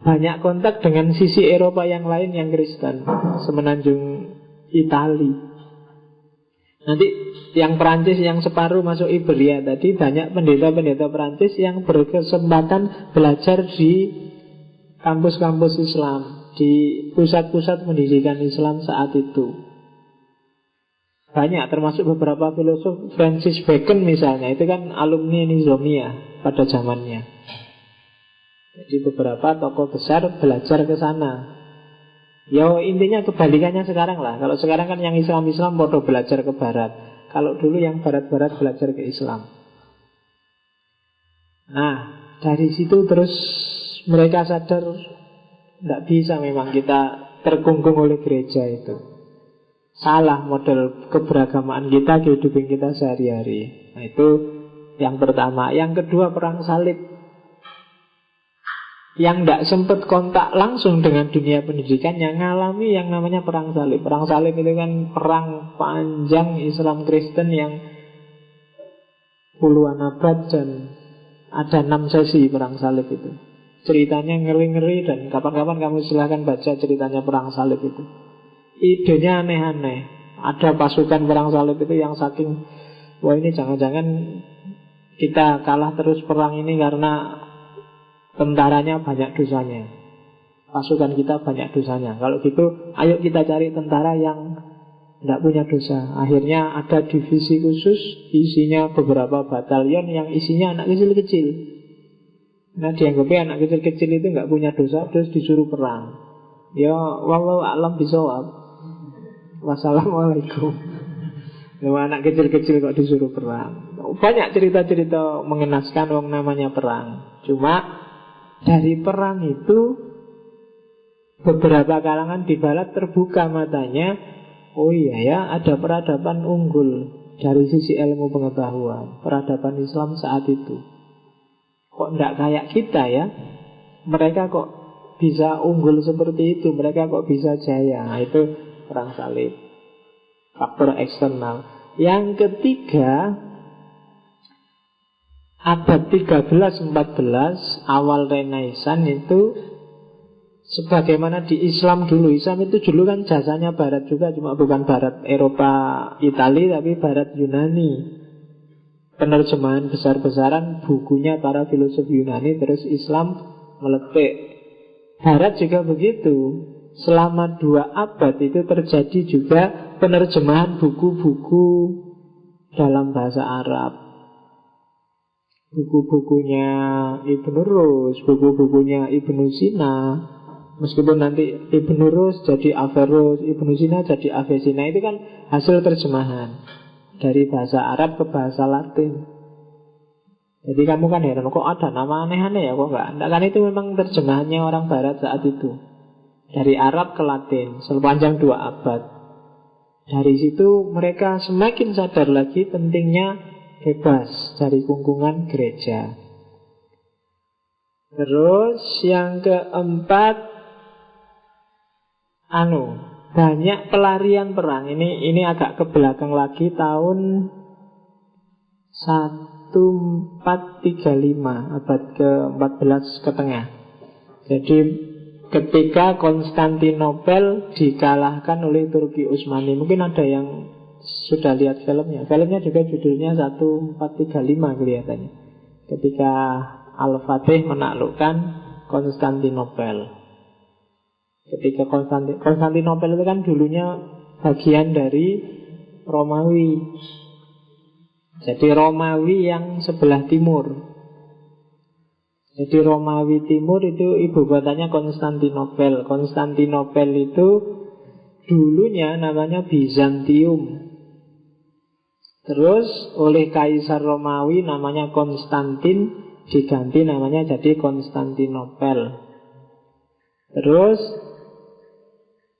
banyak kontak dengan sisi Eropa yang lain yang Kristen, semenanjung Itali. Nanti yang Perancis yang separuh masuk Iberia tadi, banyak pendeta-pendeta Perancis yang berkesempatan belajar di kampus-kampus Islam, di pusat-pusat pendidikan Islam saat itu. Banyak, termasuk beberapa filosof. Francis Bacon misalnya, itu kan alumni Nizomia pada zamannya. Jadi beberapa tokoh besar belajar ke sana. Ya intinya kebalikannya sekarang lah. Kalau sekarang kan yang Islam-Islam bodoh belajar ke barat. Kalau dulu yang barat-barat belajar ke Islam. Nah, dari situ terus mereka sadar tidak bisa memang kita terkungkung oleh gereja itu. Salah model keberagamaan kita, kehidupan kita sehari-hari. Nah itu yang pertama. Yang kedua, perang salib. Yang tidak sempat kontak langsung dengan dunia pendidikan, yang ngalami yang namanya perang salib. Perang salib itu kan perang panjang Islam Kristen yang puluhan abad, dan ada 6 sesi perang salib itu. Ceritanya ngeri-ngeri, dan kapan-kapan kamu silahkan baca ceritanya perang salib itu. Idenya aneh-aneh. Ada pasukan perang salib itu yang saking, wah ini jangan-jangan kita kalah terus perang ini karena tentaranya banyak dosanya, pasukan kita banyak dosanya. Kalau gitu ayo kita cari tentara yang tidak punya dosa. Akhirnya ada divisi khusus, isinya beberapa batalion yang isinya anak kecil-kecil. Nah dianggapnya anak kecil-kecil itu nggak punya dosa, terus disuruh perang. Ya wallahu a'lam bishawab. Wassalamualaikum. Anak kecil-kecil kok disuruh perang. Banyak cerita-cerita mengenaskan wong namanya perang. Cuma dari perang itu beberapa kalangan di barat terbuka matanya. Oh iya ya, ada peradaban unggul dari sisi ilmu pengetahuan, peradaban Islam saat itu. Kok enggak kayak kita ya? Mereka kok bisa unggul seperti itu, mereka kok bisa jaya. Nah, itu perang salib, faktor eksternal. Yang ketiga, abad 13-14 awal Renaissance itu, sebagaimana di Islam dulu. Islam itu dulu kan jasanya barat juga, cuma bukan barat Eropa Itali, tapi barat Yunani. Penerjemahan besar-besaran bukunya para filosof Yunani, terus Islam meletik. Barat juga begitu. Selama 2 abad itu terjadi juga penerjemahan buku-buku dalam bahasa Arab. Buku-bukunya Ibnu Rus, buku-bukunya Ibnu Sina. Meskipun nanti Ibnu Rus jadi Averroes, Ibnu Sina jadi Avicenna, itu kan hasil terjemahan dari bahasa Arab ke bahasa Latin. Jadi kamu kan heran, kok ada nama aneh-aneh ya, kok enggak? Kan itu memang terjemahannya orang Barat saat itu. Dari Arab ke Latin sepanjang 2 abad. Dari situ mereka semakin sadar lagi pentingnya bebas dari kungkungan gereja. Terus yang keempat, banyak pelarian perang. Ini agak ke belakang lagi, tahun 1435, abad ke-14 ke tengah. Jadi ketika Konstantinopel dikalahkan oleh Turki Utsmani. Mungkin ada yang sudah lihat filmnya. Filmnya juga judulnya 1435 kelihatannya. Ketika Al-Fatih menaklukkan Konstantinopel. Ketika Konstantinopel itu kan dulunya bagian dari Romawi. Jadi Romawi yang sebelah timur. Jadi Romawi Timur itu ibu kotanya Konstantinopel. Konstantinopel itu dulunya namanya Bizantium. Terus oleh Kaisar Romawi namanya Konstantin, diganti namanya jadi Konstantinopel. Terus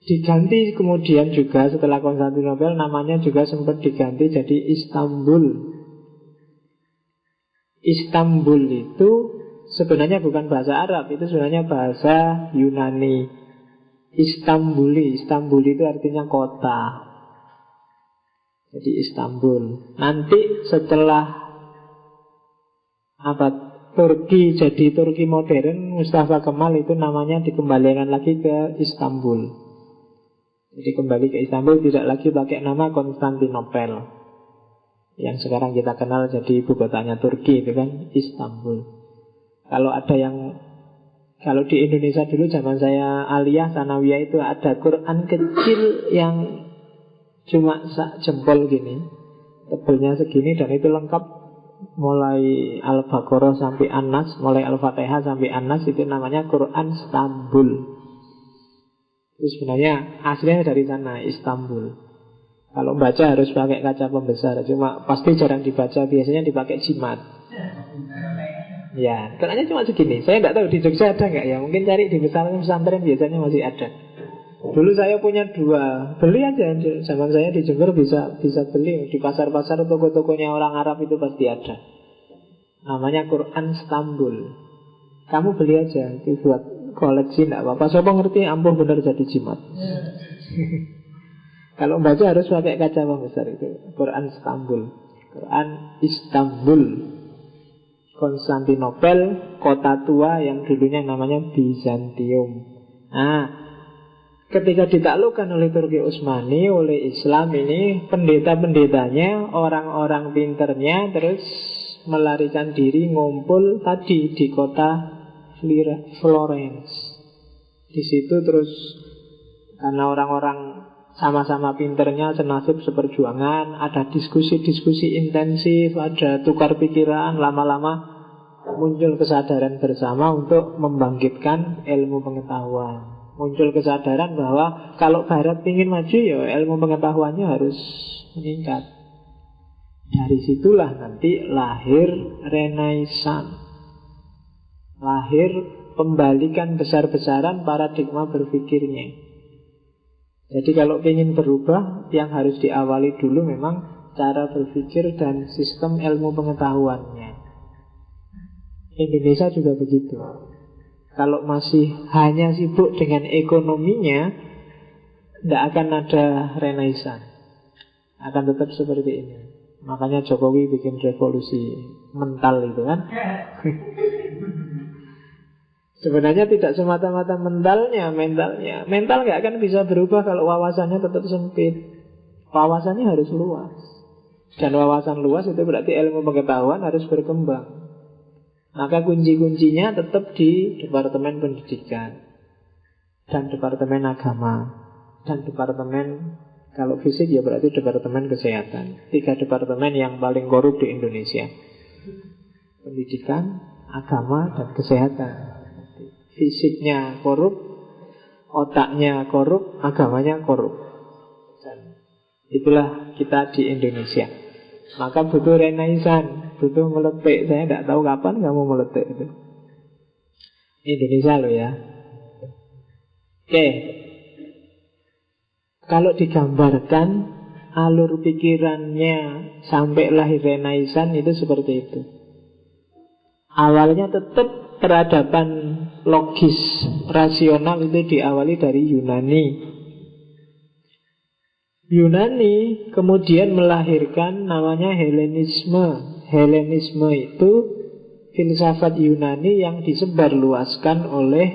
diganti kemudian juga setelah Konstantinopel namanya juga sempat diganti jadi Istanbul. Istanbul itu sebenarnya bukan bahasa Arab, itu sebenarnya bahasa Yunani. Istanbuli itu artinya kota. Jadi Istanbul. Nanti setelah abad Turki jadi Turki modern, Mustafa Kemal itu namanya dikembalikan lagi ke Istanbul. Jadi kembali ke Istanbul, tidak lagi pakai nama Konstantinopel, yang sekarang kita kenal jadi ibu kotanya Turki itu kan Istanbul. Kalau di Indonesia dulu zaman saya aliyah sanawiyah itu ada Quran kecil yang cuma sak jempol gini, tebelnya segini, dan itu lengkap mulai Al-Baqarah sampai An-Nas, mulai Al-Fatihah sampai An-Nas, itu namanya Quran Istanbul. Itu sebenarnya aslinya dari sana, Istanbul. Kalau baca harus pakai kaca pembesar, cuma pasti jarang dibaca, biasanya dipakai jimat. Ya, Qurannya cuma segini. Saya nggak tahu di Jogja ada nggak ya. Mungkin cari di pesantren biasanya masih ada. Dulu saya punya 2, beli aja. Zaman saya di Jember bisa beli di pasar-pasar, toko-tokonya orang Arab itu pasti ada. Namanya Quran Istanbul. Kamu beli aja, itu buat koleksi nggak apa-apa. Siapa ngerti ampuh bener jadi jimat. Kalau baca harus pakai kaca pembesar itu. Quran Istanbul. Quran Istanbul. Konstantinopel, kota tua yang dulunya namanya Bizantium. Nah, ketika ditaklukkan oleh Turki Utsmani, oleh Islam ini, pendeta-pendetanya, orang-orang pinternya terus melarikan diri ngumpul tadi di kota Florence. Di situ terus karena orang-orang sama-sama pinternya, senasib seperjuangan, ada diskusi-diskusi intensif, ada tukar pikiran, lama-lama muncul kesadaran bersama untuk membangkitkan ilmu pengetahuan. Muncul kesadaran bahwa kalau Barat ingin maju, ya ilmu pengetahuannya harus meningkat. Dari situlah nanti lahir Renaissance, lahir pembalikan besar-besaran paradigma berpikirnya. Jadi kalau ingin berubah, yang harus diawali dulu memang cara berpikir dan sistem ilmu pengetahuannya. Indonesia juga begitu. Kalau masih hanya sibuk dengan ekonominya, tidak akan ada Renaissance. Akan tetap seperti ini. Makanya Jokowi bikin revolusi mental itu kan. Sebenarnya tidak semata-mata mentalnya. Mental nggak akan bisa berubah kalau wawasannya tetap sempit. Wawasannya harus luas. Dan wawasan luas itu berarti ilmu pengetahuan harus berkembang. Maka kunci-kuncinya tetap di Departemen Pendidikan dan Departemen Agama dan Departemen, kalau fisik ya berarti Departemen Kesehatan. 3 departemen yang paling korup di Indonesia: Pendidikan, Agama, dan Kesehatan. Fisiknya korup, otaknya korup, agamanya korup. Dan itulah kita di Indonesia. Maka butuh Renaissance, butuh meletik. Saya tidak tahu kapan kamu meletik itu. Indonesia loh ya. Oke. Kalau digambarkan alur pikirannya sampai lahir Renaissance itu seperti itu. Awalnya tetap peradaban logis, rasional itu diawali dari Yunani. Yunani kemudian melahirkan namanya Helenisme. Helenisme itu filsafat Yunani yang disebarluaskan oleh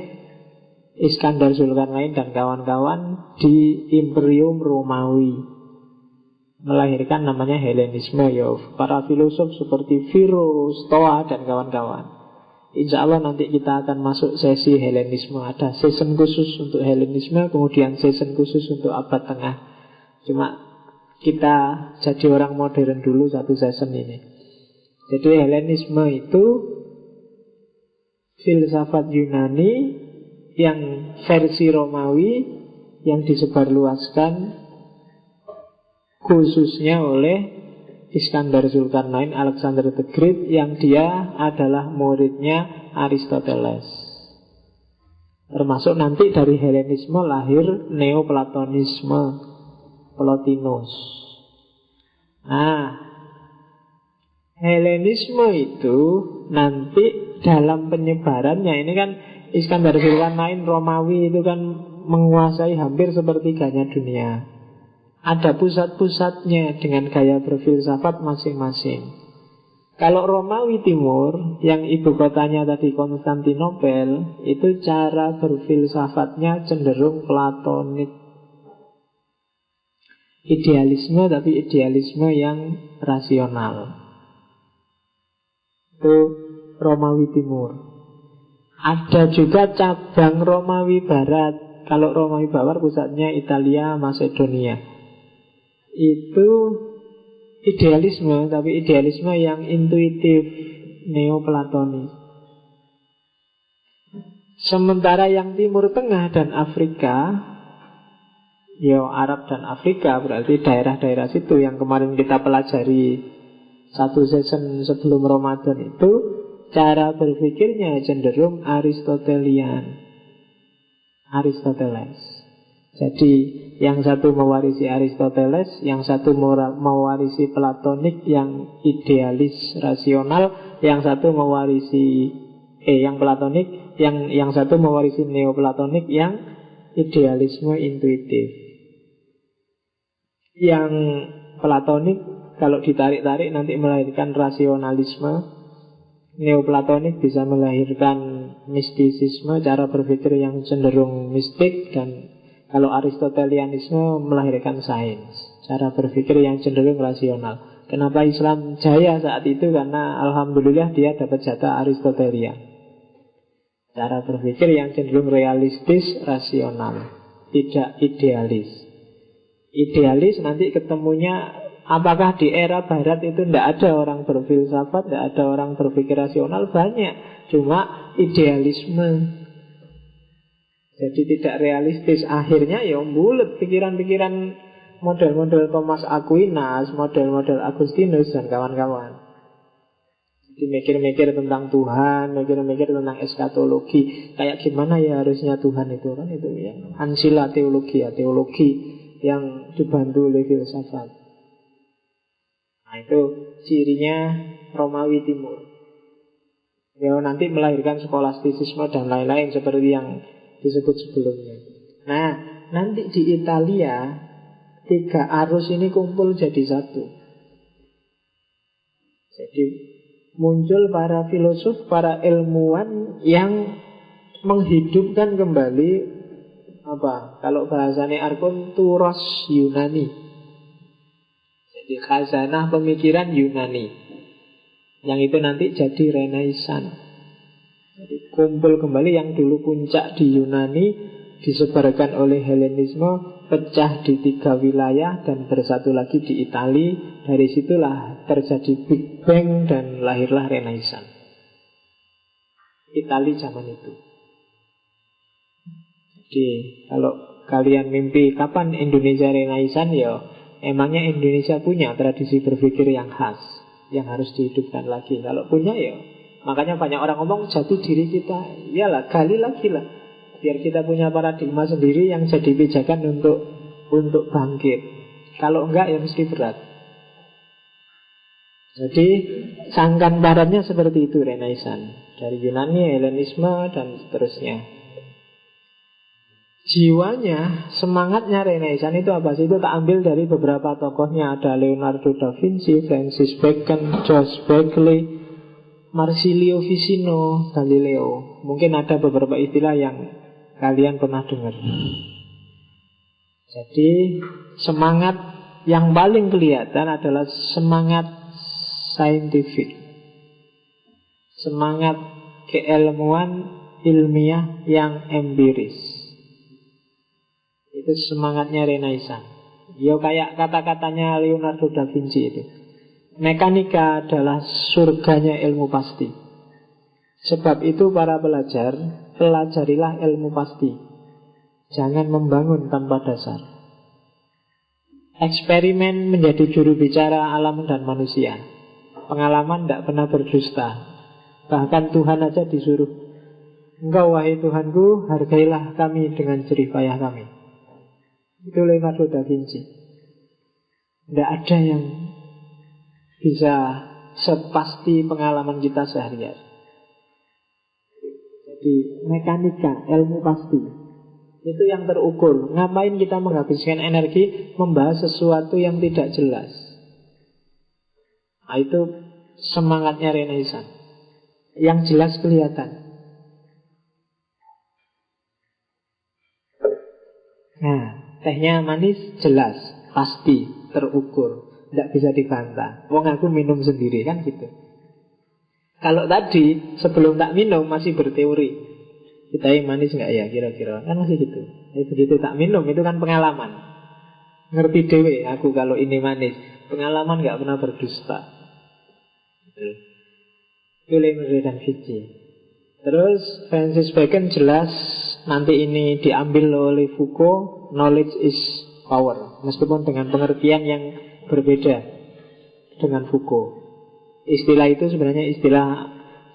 Iskandar Zulkarnain dan kawan-kawan di Imperium Romawi. Melahirkan namanya Helenisme ya. Para filosof seperti Pyrrho, Stoa, dan kawan-kawan. Insya Allah nanti kita akan masuk sesi Helenisme. Ada season khusus untuk Helenisme, kemudian season khusus untuk abad tengah. Cuma kita jadi orang modern dulu satu season ini. Jadi Helenisme itu filsafat Yunani yang versi Romawi yang disebarluaskan khususnya oleh Iskandar Zulkarnain, Alexander the Great, yang dia adalah muridnya Aristoteles. Termasuk nanti dari Helenisme lahir Neoplatonisme, Plotinus. Nah, Helenisme itu nanti dalam penyebarannya, ini kan Iskandar Zulkarnain Romawi itu kan menguasai hampir sepertiganya dunia. Ada pusat-pusatnya dengan gaya berfilsafat masing-masing. Kalau Romawi Timur, yang ibu kotanya tadi Konstantinopel, itu cara berfilsafatnya cenderung platonik. Idealisme, tapi idealisme yang rasional. Itu Romawi Timur. Ada juga cabang Romawi Barat. Kalau Romawi Barat pusatnya Italia, Macedonia. Itu idealisme, tapi idealisme yang intuitif, neoplatonis. Sementara yang Timur Tengah dan Afrika, ya Arab dan Afrika, berarti daerah-daerah situ yang kemarin kita pelajari satu season sebelum Ramadan itu, cara berpikirnya cenderung Aristotelian, Aristoteles. Jadi yang satu mewarisi Aristoteles, yang satu mewarisi platonik yang idealis rasional, yang satu mewarisi yang platonik, yang satu mewarisi neoplatonik yang idealisme intuitif. Yang platonik kalau ditarik-tarik nanti melahirkan rasionalisme. Neoplatonik bisa melahirkan mistisisme, cara berpikir yang cenderung mistik. Dan kalau Aristotelianisme melahirkan sains, cara berpikir yang cenderung rasional. Kenapa Islam jaya saat itu? Karena alhamdulillah dia dapat jatah Aristotelian. Cara berpikir yang cenderung realistis, rasional, tidak idealis. Idealis nanti ketemunya, apakah di era barat itu tidak ada orang berfilsafat, tidak ada orang berpikir rasional? Banyak, cuma idealisme. Jadi tidak realistis. Akhirnya ya bulet pikiran-pikiran model-model Thomas Aquinas, model-model Agustinus dan kawan-kawan. Jadi mikir-mikir tentang Tuhan, mikir-mikir tentang eskatologi. Kayak gimana ya harusnya Tuhan itu, kan itu yang ansila teologi, ya teologi yang dibantu oleh filsafat. Nah itu cirinya Romawi Timur. Ya nanti melahirkan skolastisisme dan lain-lain seperti yang disebut sebelumnya. Nah nanti di Italia tiga arus ini kumpul jadi satu. Jadi muncul para filosof, para ilmuwan yang menghidupkan kembali apa? Kalau bahasanya Arkun, turos Yunani. Jadi khazanah pemikiran Yunani. Yang itu nanti jadi Renaissance. Jadi kumpul kembali yang dulu puncak di Yunani, disebarkan oleh Helenisme, pecah di 3 wilayah dan bersatu lagi di Italia. Dari situlah terjadi Big Bang dan lahirlah Renaissance. Italia zaman itu. Jadi kalau kalian mimpi kapan Indonesia Renaissance, ya emangnya Indonesia punya tradisi berpikir yang khas, yang harus dihidupkan lagi. Kalau punya ya, makanya banyak orang ngomong jati diri kita, iyalah gali lagi lah, biar kita punya paradigma sendiri yang jadi pijakan untuk bangkit. Kalau enggak ya mesti berat. Jadi sangkan baratnya seperti itu Renaissance, dari Yunani, Helenisme dan seterusnya. Jiwanya, semangatnya Renaissance itu apa sih? Itu tak ambil dari beberapa tokohnya. Ada Leonardo da Vinci, Francis Bacon, George Berkeley, Marsilio Ficino, Galileo. Mungkin ada beberapa istilah yang kalian pernah dengar. Jadi semangat yang paling kelihatan adalah semangat saintifik, semangat keilmuan ilmiah yang empiris. Itu semangatnya Renaissance. Ya kayak kata-katanya Leonardo da Vinci itu. Mekanika adalah surganya ilmu pasti. Sebab itu para pelajar, pelajarilah ilmu pasti. Jangan membangun tanpa dasar. Eksperimen menjadi juru bicara alam dan manusia. Pengalaman tidak pernah berdusta. Bahkan Tuhan aja disuruh, engkau wahai Tuhanku, hargailah kami dengan jerih payah kami. Itu Leonardo da Vinci. Tidak ada yang bisa sepasti pengalaman kita sehari-hari. Jadi mekanika, ilmu pasti, itu yang terukur. Ngapain kita menghabiskan energi membahas sesuatu yang tidak jelas? Nah itu semangatnya Renaissance yang jelas kelihatan. Nah, tehnya manis jelas, pasti, terukur, tidak bisa dibantah. Wong aku minum sendiri kan gitu. Kalau tadi sebelum tak minum masih berteori, kita yang manis nggak ya kira-kira, kan masih gitu. Begitu tak minum itu kan pengalaman. Ngerti dewe aku kalau ini manis. Pengalaman nggak pernah berdusta. Itu Lemery dan Vici. Terus Francis Bacon jelas nanti ini diambil oleh Foucault, knowledge is power, meskipun dengan pengertian yang berbeda dengan Foucault. Istilah itu sebenarnya istilah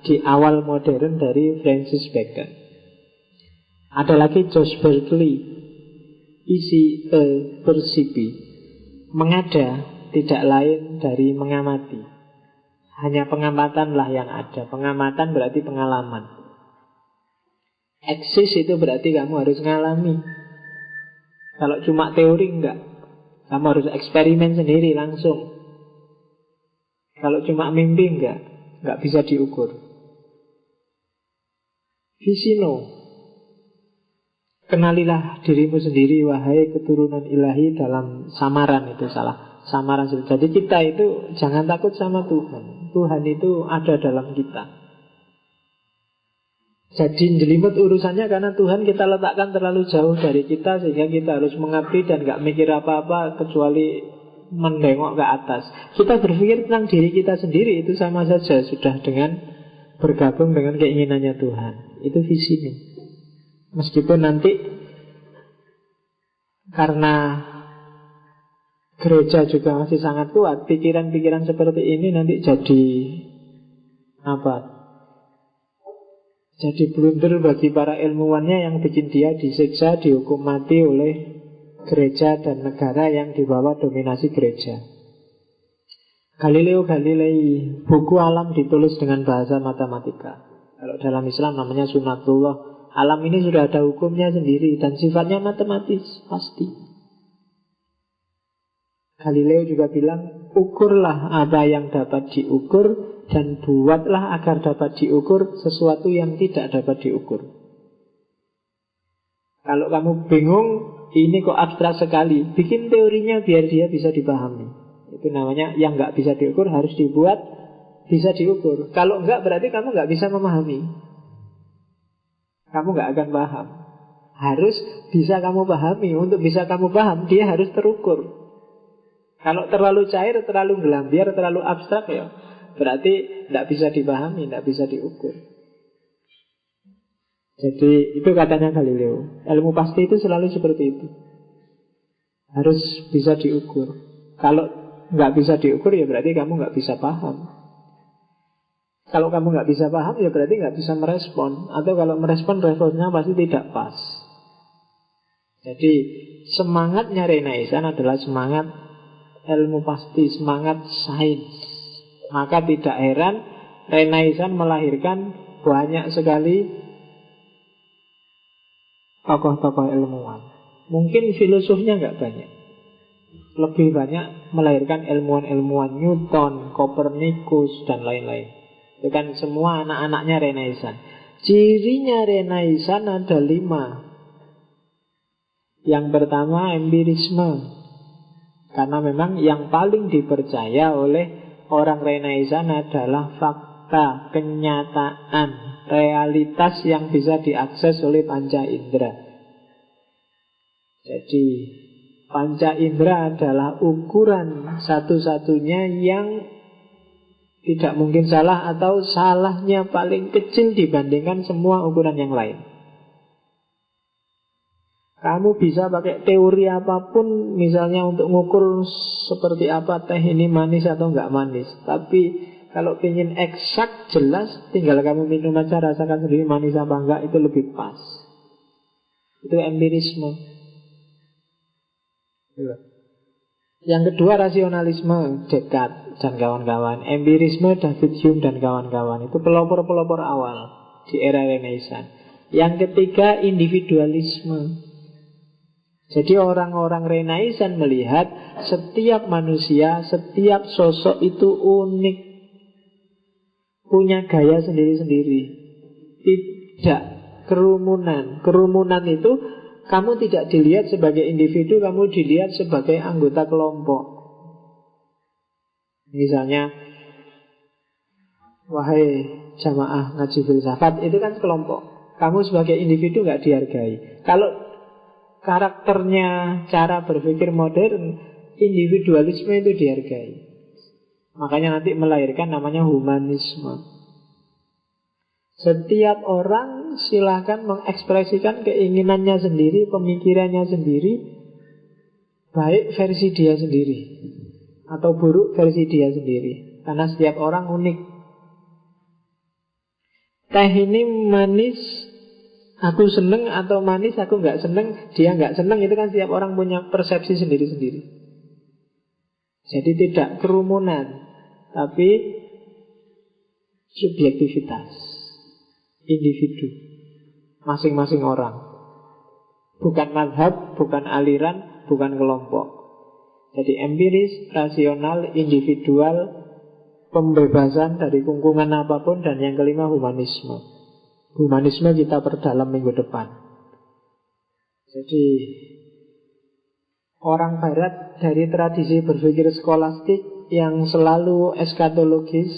di awal modern dari Francis Bacon. Ada lagi George Berkeley, isi percipi, mengada tidak lain dari mengamati. Hanya pengamatanlah yang ada. Pengamatan berarti pengalaman. Eksis itu berarti kamu harus ngalami. Kalau cuma teori enggak. Kamu harus eksperimen sendiri langsung. Kalau cuma mimpi enggak bisa diukur. Visino, kenalilah dirimu sendiri wahai keturunan ilahi dalam samaran, itu salah. Samaran. Jadi kita itu jangan takut sama Tuhan. Tuhan itu ada dalam kita. Jadi jelimut urusannya karena Tuhan kita letakkan terlalu jauh dari kita, sehingga kita harus mengabdi dan gak mikir apa-apa kecuali menengok ke atas. Kita berpikir tentang diri kita sendiri, itu sama saja sudah dengan bergabung dengan keinginannya Tuhan. Itu visinya. Meskipun nanti karena gereja juga masih sangat kuat, pikiran-pikiran seperti ini nanti jadi apa? Jadi blunder bagi para ilmuwannya yang bikin dia disiksa, dihukum mati oleh gereja dan negara yang dibawa dominasi gereja. Galileo Galilei, buku Alam ditulis dengan bahasa matematika. Kalau dalam Islam namanya sunatullah. Alam ini sudah ada hukumnya sendiri dan sifatnya matematis, pasti. Galileo juga bilang, ukurlah apa yang dapat diukur dan buatlah agar dapat diukur sesuatu yang tidak dapat diukur. Kalau kamu bingung, ini kok abstrak sekali, bikin teorinya biar dia bisa dipahami. Itu namanya yang nggak bisa diukur harus dibuat bisa diukur. Kalau enggak berarti kamu nggak bisa memahami. Kamu nggak akan paham. Harus bisa kamu pahami. Untuk bisa kamu paham, dia harus terukur. Kalau terlalu cair, terlalu gelambiar, terlalu abstrak ya berarti tidak bisa dipahami, tidak bisa diukur. Jadi itu katanya Galileo. Ilmu pasti itu selalu seperti itu. Harus bisa diukur. Kalau nggak bisa diukur ya berarti kamu nggak bisa paham. Kalau kamu nggak bisa paham ya berarti nggak bisa merespon. Atau kalau merespon responnya pasti tidak pas. Jadi semangatnya Renaissance adalah semangat ilmu pasti, semangat sains. Maka tidak heran Renaissance melahirkan banyak sekali tokoh-tokoh ilmuwan. Mungkin filosofnya nggak banyak. Lebih banyak melahirkan ilmuwan-ilmuwan Newton, Copernicus, dan lain-lain. Itu kan semua anak-anaknya Renaissance. Cirinya Renaissance ada 5. Yang pertama empirisme. Karena memang yang paling dipercaya oleh orang Renaissance adalah fakta, kenyataan, realitas yang bisa diakses oleh panca indera. Jadi panca indera adalah ukuran satu-satunya yang tidak mungkin salah atau salahnya paling kecil dibandingkan semua ukuran yang lain. Kamu bisa pakai teori apapun, misalnya untuk mengukur seperti apa teh ini manis atau enggak manis. Tapi kalau ingin eksak, jelas, tinggal kamu minum aja, rasakan sendiri manis apa enggak, itu lebih pas. Itu empirisme. Yang kedua rasionalisme, Descartes dan kawan-kawan. Empirisme, David Hume dan kawan-kawan. Itu pelopor-pelopor awal di era Renaissance. Yang ketiga individualisme. Jadi orang-orang Renaissance melihat setiap manusia, setiap sosok itu unik. punya gaya sendiri-sendiri. Tidak kerumunan. Kerumunan itu kamu tidak dilihat sebagai individu, kamu dilihat sebagai anggota kelompok. Misalnya, wahai jamaah ngaji filsafat, itu kan kelompok. Kamu sebagai individu nggak dihargai. Kalau karakternya, cara berpikir modern, individualisme itu dihargai. Makanya nanti melahirkan namanya humanisme. Setiap orang silahkan mengekspresikan keinginannya sendiri, pemikirannya sendiri, baik versi dia sendiri atau buruk versi dia sendiri. Karena setiap orang unik. Teh ini manis, aku seneng, atau manis aku nggak seneng, dia nggak seneng, itu kan setiap orang punya persepsi sendiri-sendiri. Jadi tidak kerumunan, tapi subjektivitas individu masing-masing orang. Bukan madhab, bukan aliran, bukan kelompok. Jadi empiris, rasional, individual, pembebasan dari kungkungan apapun. Dan yang kelima humanisme. Humanisme kita perdalam minggu depan. Jadi orang barat dari tradisi berpikir skolastik yang selalu eskatologis,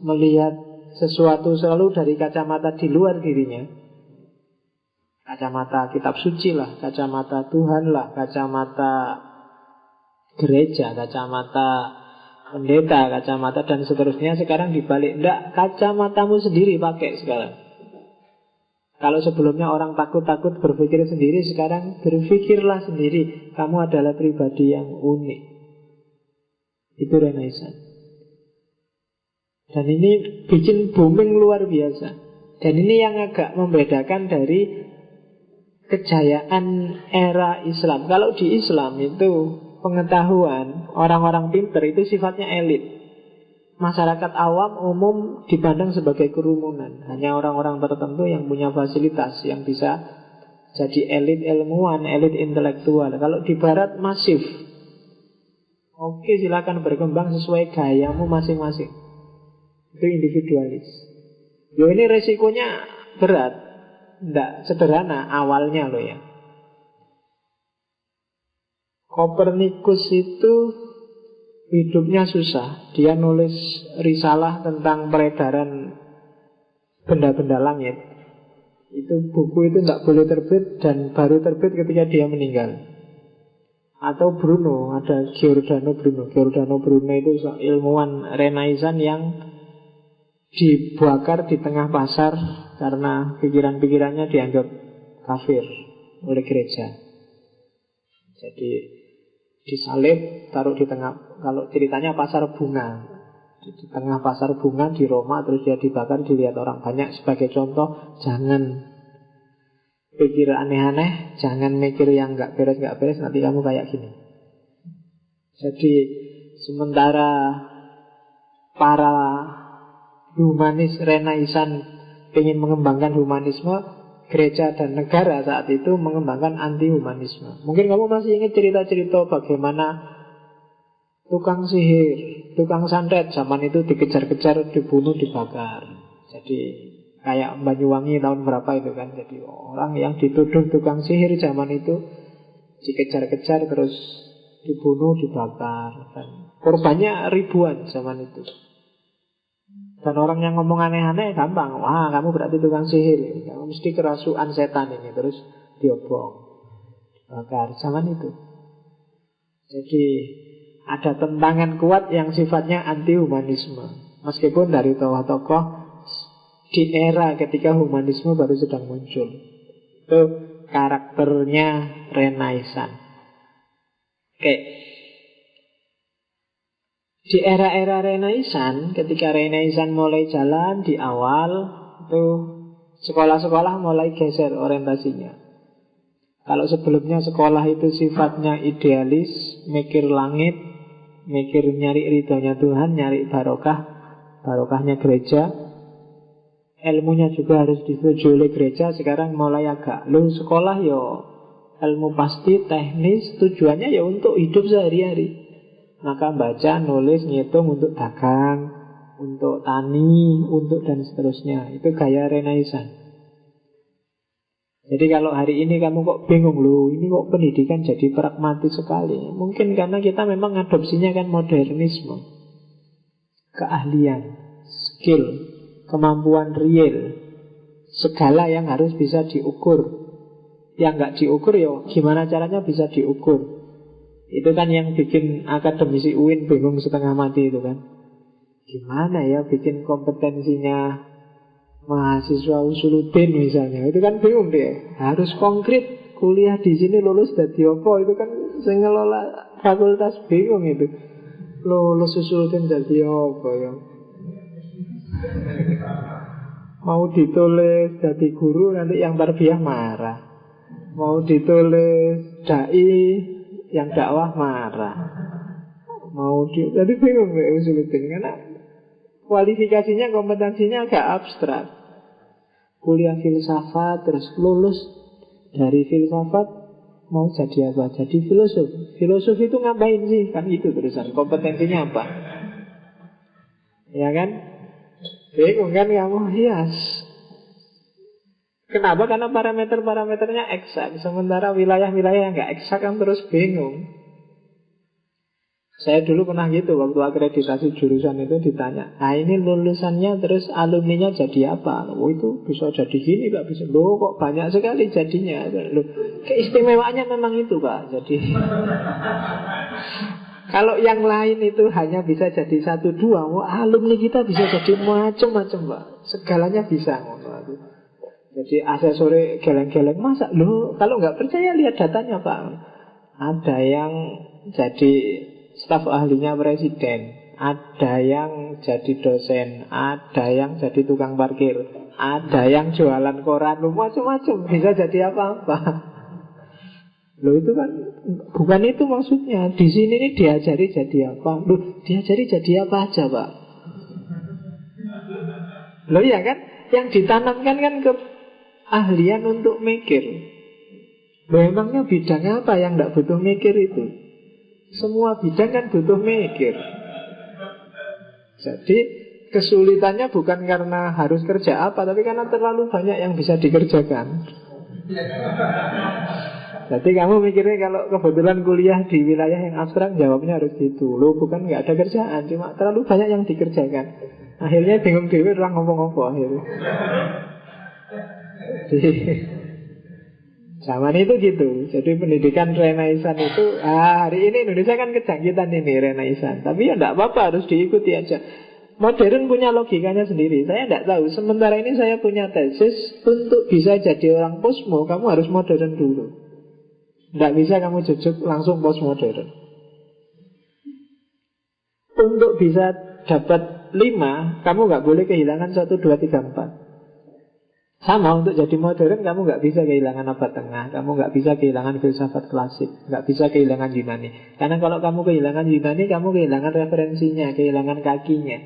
melihat sesuatu selalu dari kacamata di luar dirinya. Kacamata kitab suci lah, kacamata Tuhan lah, kacamata gereja, kacamata pendeta, kacamata dan seterusnya. Sekarang dibalik, enggak, kacamatamu sendiri pakai sekarang. Kalau sebelumnya orang takut-takut berpikir sendiri, sekarang berpikirlah sendiri. Kamu adalah pribadi yang unik. Itu Renaissance. Dan ini bikin booming luar biasa. Dan ini yang agak membedakan dari kejayaan era Islam. Kalau di Islam itu pengetahuan, orang-orang pinter itu sifatnya elit. Masyarakat awam umum dipandang sebagai kerumunan. Hanya orang-orang tertentu yang punya fasilitas, yang bisa jadi elit ilmuwan, elit intelektual. Kalau di barat masif. Oke, silakan berkembang sesuai gayamu masing-masing. Itu individualis. Ini resikonya berat, tidak sederhana awalnya loh ya. Kopernikus itu hidupnya susah. Dia nulis risalah tentang peredaran benda-benda langit. Itu buku itu tidak boleh terbit dan baru terbit ketika dia meninggal. Atau Bruno, ada Giordano Bruno. Giordano Bruno itu ilmuwan Renaissance yang dibakar di tengah pasar karena pikiran-pikirannya dianggap kafir oleh gereja. Jadi disalib, taruh di tengah. Kalau ceritanya pasar bunga, di tengah pasar bunga di Roma, terus dia dibakar, dilihat orang banyak. Sebagai contoh, jangan pikir aneh-aneh, jangan mikir yang gak beres, nanti kamu kayak gini. Jadi sementara para humanis Renaissance ingin mengembangkan humanisme, gereja dan negara saat itu mengembangkan anti-humanisme. Mungkin kamu masih ingat cerita-cerita bagaimana tukang sihir, tukang santet zaman itu dikejar-kejar, dibunuh, dibakar. Jadi kayak Banyuwangi tahun berapa itu kan. Jadi orang yang dituduh tukang sihir zaman itu dikejar-kejar, terus dibunuh, dibakar. Dan korbannya ribuan zaman itu. Dan orang yang ngomong aneh-aneh gampang. Wah, kamu berarti tukang sihir, kamu mesti kerasukan setan ini. Terus diobong, dibakar zaman itu. Jadi ada tentangan kuat yang sifatnya anti-humanisme. Meskipun dari tokoh-tokoh di era ketika humanisme baru sedang muncul. Itu karakternya Renaissance. Oke. Di era-era Renaissance, ketika Renaissance mulai jalan di awal, itu sekolah-sekolah mulai geser orientasinya. Kalau sebelumnya sekolah itu sifatnya idealis, mikir langit, mikir nyari ridhonya Tuhan, nyari barokahnya gereja, ilmunya juga harus disetujui oleh gereja. Sekarang mulai agak, sekolah yo ilmu pasti, teknis, tujuannya ya untuk hidup sehari-hari. Maka baca, nulis, ngitung untuk dagang, untuk tani, untuk dan seterusnya. Itu gaya Renaissance. Jadi kalau hari ini kamu kok bingung loh, ini kok pendidikan jadi pragmatis sekali. Mungkin karena kita memang adopsinya kan modernisme. Keahlian, skill, kemampuan real, segala yang harus bisa diukur. Yang nggak diukur ya gimana caranya bisa diukur. Itu kan yang bikin akademisi UIN bingung setengah mati itu kan. Gimana ya bikin kompetensinya mahasiswa Usuluddin misalnya, itu kan bingung dia. Harus konkret, kuliah di sini lulus dadi apa, itu kan sing ngelola fakultas bingung itu. Lulus Usuluddin dadi apa ya? Mau ditulis dadi guru nanti yang tarbiyah marah. Mau ditulis dai yang dakwah marah. Jadi bingung ya Usuluddin karena kualifikasinya, kompetensinya agak abstrak. Kuliah filsafat, terus lulus dari filsafat mau jadi apa? Jadi filosof. Filosof itu ngapain sih? Kan itu terusan, kompetensinya apa? Ya kan? Bingung kan kamu? Yes. Kenapa? Karena parameter-parameternya eksak. Sementara wilayah-wilayah yang gak eksak kan terus bingung. Saya dulu pernah gitu, waktu akreditasi jurusan itu ditanya, ini lulusannya terus alumninya jadi apa? Oh itu bisa jadi gini Pak, bisa. Loh kok banyak sekali jadinya. Loh, keistimewaannya memang itu Pak. Jadi kalau yang lain itu hanya bisa jadi 1-2, alumni kita bisa jadi macam-macam Pak. Segalanya bisa. Jadi asesori geleng-geleng, masa? Loh kalau nggak percaya lihat datanya Pak. Ada yang jadi staf ahlinya presiden, ada yang jadi dosen, ada yang jadi tukang parkir, ada yang jualan koran, macam-macam, bisa jadi apa-apa. Loh itu kan bukan itu maksudnya. Di sini ini diajari jadi apa? Loh diajari jadi apa aja Pak? Loh ya kan, yang ditanamkan kan keahlian untuk mikir. Loh emangnya bidang apa yang tidak butuh mikir itu? Semua bidang kan butuh mikir. Jadi kesulitannya bukan karena harus kerja apa, tapi karena terlalu banyak yang bisa dikerjakan. Jadi kamu mikirnya kalau kebetulan kuliah di wilayah yang abstrak, jawabnya harus gitu. Loh bukan nggak ada kerjaan, cuma terlalu banyak yang dikerjakan. Akhirnya bingung dewe orang ngomong-ngomong akhirnya. Jadi zaman itu gitu. Jadi pendidikan Renaissance itu hari ini Indonesia kan kejangkitan ini Renaissance. Tapi ya tidak apa-apa, harus diikuti aja. Modern punya logikanya sendiri. Saya tidak tahu. Sementara ini saya punya tesis, untuk bisa jadi orang posmo kamu harus modern dulu. Tidak bisa kamu jujuk langsung postmodern. Untuk bisa dapat 5, kamu nggak boleh kehilangan 1, 2, 3, 4. Sama untuk jadi modern, kamu nggak bisa kehilangan abad tengah, kamu nggak bisa kehilangan filsafat klasik, nggak bisa kehilangan Yunani. Karena kalau kamu kehilangan Yunani, kamu kehilangan referensinya, kehilangan kakinya.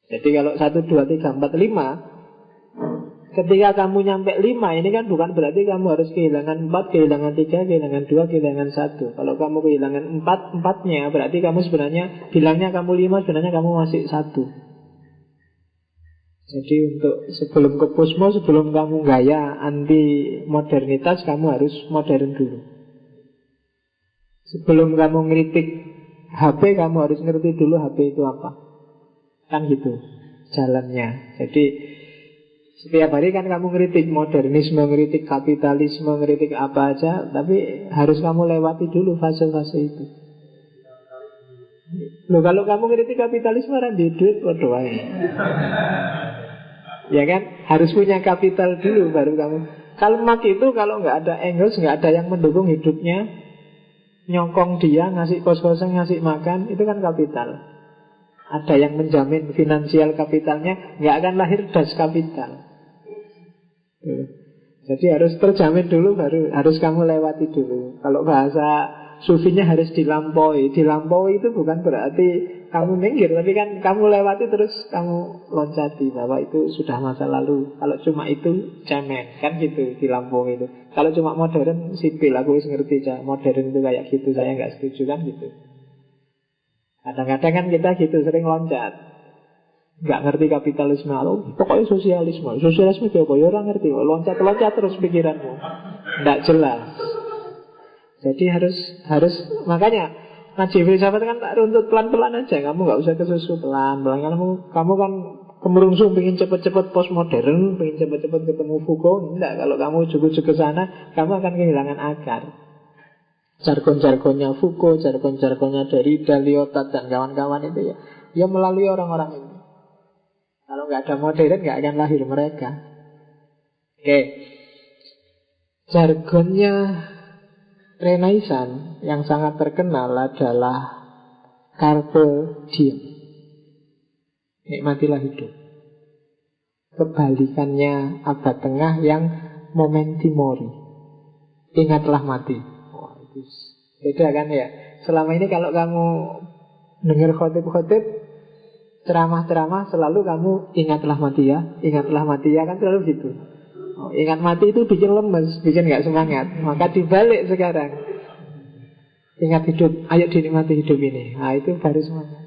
Jadi kalau 1, 2, 3, 4, 5, ketika kamu nyampe 5, ini kan bukan berarti kamu harus kehilangan 4, kehilangan 3, kehilangan 2, kehilangan 1. Kalau kamu kehilangan 4, 4-nya, berarti kamu sebenarnya, bilangnya kamu 5, sebenarnya kamu masih 1. Jadi untuk sebelum ke posmo, sebelum kamu gaya anti modernitas, kamu harus modern dulu. Sebelum kamu ngeritik HP, kamu harus ngerti dulu HP itu apa. Kan gitu jalannya. Jadi setiap hari kan kamu ngeritik modernisme, ngeritik kapitalisme, ngeritik apa aja, tapi harus kamu lewati dulu fase-fase itu. Loh kalau kamu ngeritik kapitalisme kan di duit waduh aja. Ya kan, harus punya kapital dulu baru kamu. Kalau Marx itu kalau nggak ada Engels, nggak ada yang mendukung hidupnya, nyokong dia, ngasih kos-kosan, ngasih makan, itu kan kapital. Ada yang menjamin finansial kapitalnya, nggak akan lahir das kapital. Jadi harus terjamin dulu, baru harus kamu lewati dulu. Kalau bahasa sufinya harus dilampaui. Dilampaui itu bukan berarti kamu minggir, tapi kan kamu lewati terus kamu loncati bahwa itu sudah masa lalu. Kalau cuma itu cemen, kan gitu dilampaui itu. Kalau cuma modern sipil, aku ngerti modern itu kayak gitu, saya nggak setuju kan gitu. Kadang-kadang kan kita gitu, sering loncat. Nggak ngerti kapitalisme, pokoknya sosialisme. Sosialisme itu apa? Ya orang ngerti, loncat-loncat terus pikiranmu. Nggak jelas. Jadi harus makanya ngaji filsafat kan tak runtut pelan-pelan aja. Kamu nggak usah kesusu pelan-pelan. Kamu kan kemerungsung, pengen cepet-cepet postmodern, pengen cepet-cepet ketemu Foucault. Enggak, kalau kamu ujuk-ujuk ke sana, kamu akan kehilangan akar. Jargon-jargonnya Foucault, jargon-jargonnya Derrida, Lyotard dan kawan-kawan itu ya melalui orang-orang ini. Kalau nggak ada modern, nggak akan lahir mereka. Oke, jargonnya Renaissance yang sangat terkenal adalah carpe diem, nikmatilah hidup. Kebalikannya abad tengah yang momenti mori, ingatlah mati. Wah, itu beda kan ya. Selama ini kalau kamu dengar khotib-khotib, ceramah-ceramah, selalu kamu ingatlah mati ya, kan selalu gitu. Ingat mati itu bikin lemes, bikin gak semangat. Maka dibalik sekarang, ingat hidup, ayo dinikmati hidup ini. Nah itu baru semangat.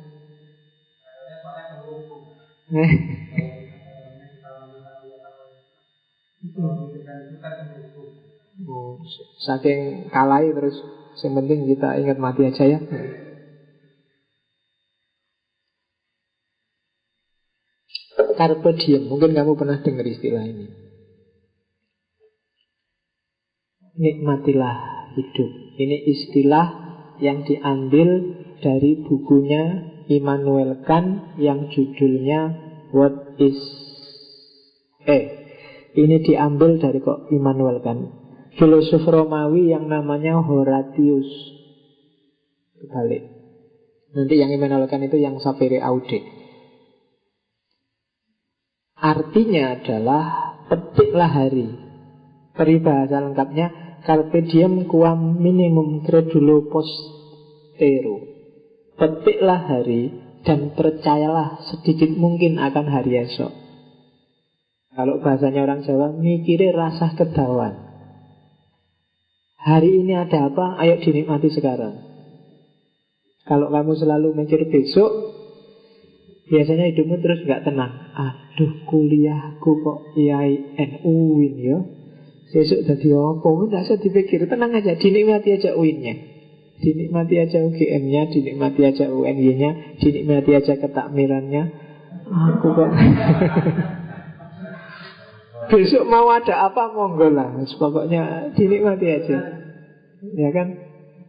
Saking kalai terus, yang penting kita ingat mati aja ya. Carpe diem, mungkin kamu pernah dengar istilah ini. Nikmatilah hidup. Ini istilah yang diambil dari bukunya Immanuel Kant yang judulnya What is Ini diambil dari kok Immanuel Kant, filosof Romawi yang namanya Horatius. Kebalik. Nanti yang Immanuel Kant itu yang Sapere Aude. Artinya adalah petiklah hari. Peribahasa lengkapnya carpe diem quam minimum credulo postero. Petiklah hari dan percayalah sedikit mungkin akan hari esok. Kalau bahasanya orang Jawa, mikire rasa kedawan. Hari ini ada apa? Ayo dinikmati sekarang. Kalau kamu selalu mikir besok, biasanya hidupmu terus gak tenang. Aduh, kuliahku kok IAIN UIN ya. Besok jadi apa? Tidak usah dipikir, tenang aja, dinikmati aja UIN-nya, dinikmati aja UGM-nya, dinikmati aja UNY-nya, dinikmati aja ketakmirannya. Aku kok besok mau ada apa monggo lah, pokoknya dinikmati aja, ya kan?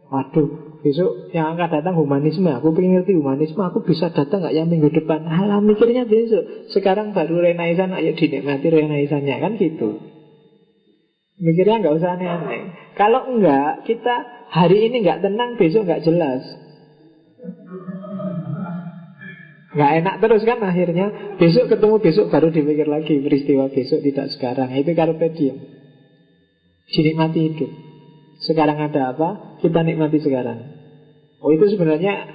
Waduh, besok yang akan datang humanisme, aku pengen ngerti humanisme, aku bisa datang nggak ya minggu depan? Alah, mikirnya besok. Sekarang baru Renaissance, ayo dinikmati Renaissance-nya, kan gitu. Mikirnya nggak usah aneh-aneh. Kalau enggak, kita hari ini nggak tenang, besok nggak jelas. Nggak enak terus kan akhirnya. Besok ketemu besok baru dipikir lagi peristiwa besok, tidak sekarang. Itu carpe diem. Dinikmati hidup. Sekarang ada apa, kita nikmati sekarang. Oh, itu sebenarnya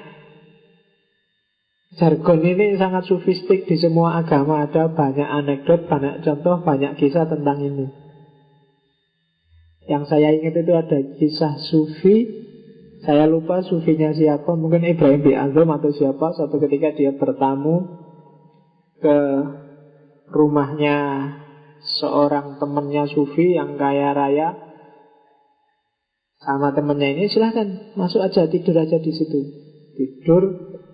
jargon ini sangat sofistik. Di semua agama ada banyak anekdot, banyak contoh, banyak kisah tentang ini. Yang saya ingat itu ada kisah sufi. Saya lupa sufinya siapa, mungkin Ibrahim bin Azam atau siapa. Suatu ketika dia bertamu ke rumahnya seorang temannya sufi yang kaya raya. Sama temannya ini, silahkan masuk aja, tidur aja di situ. Tidur,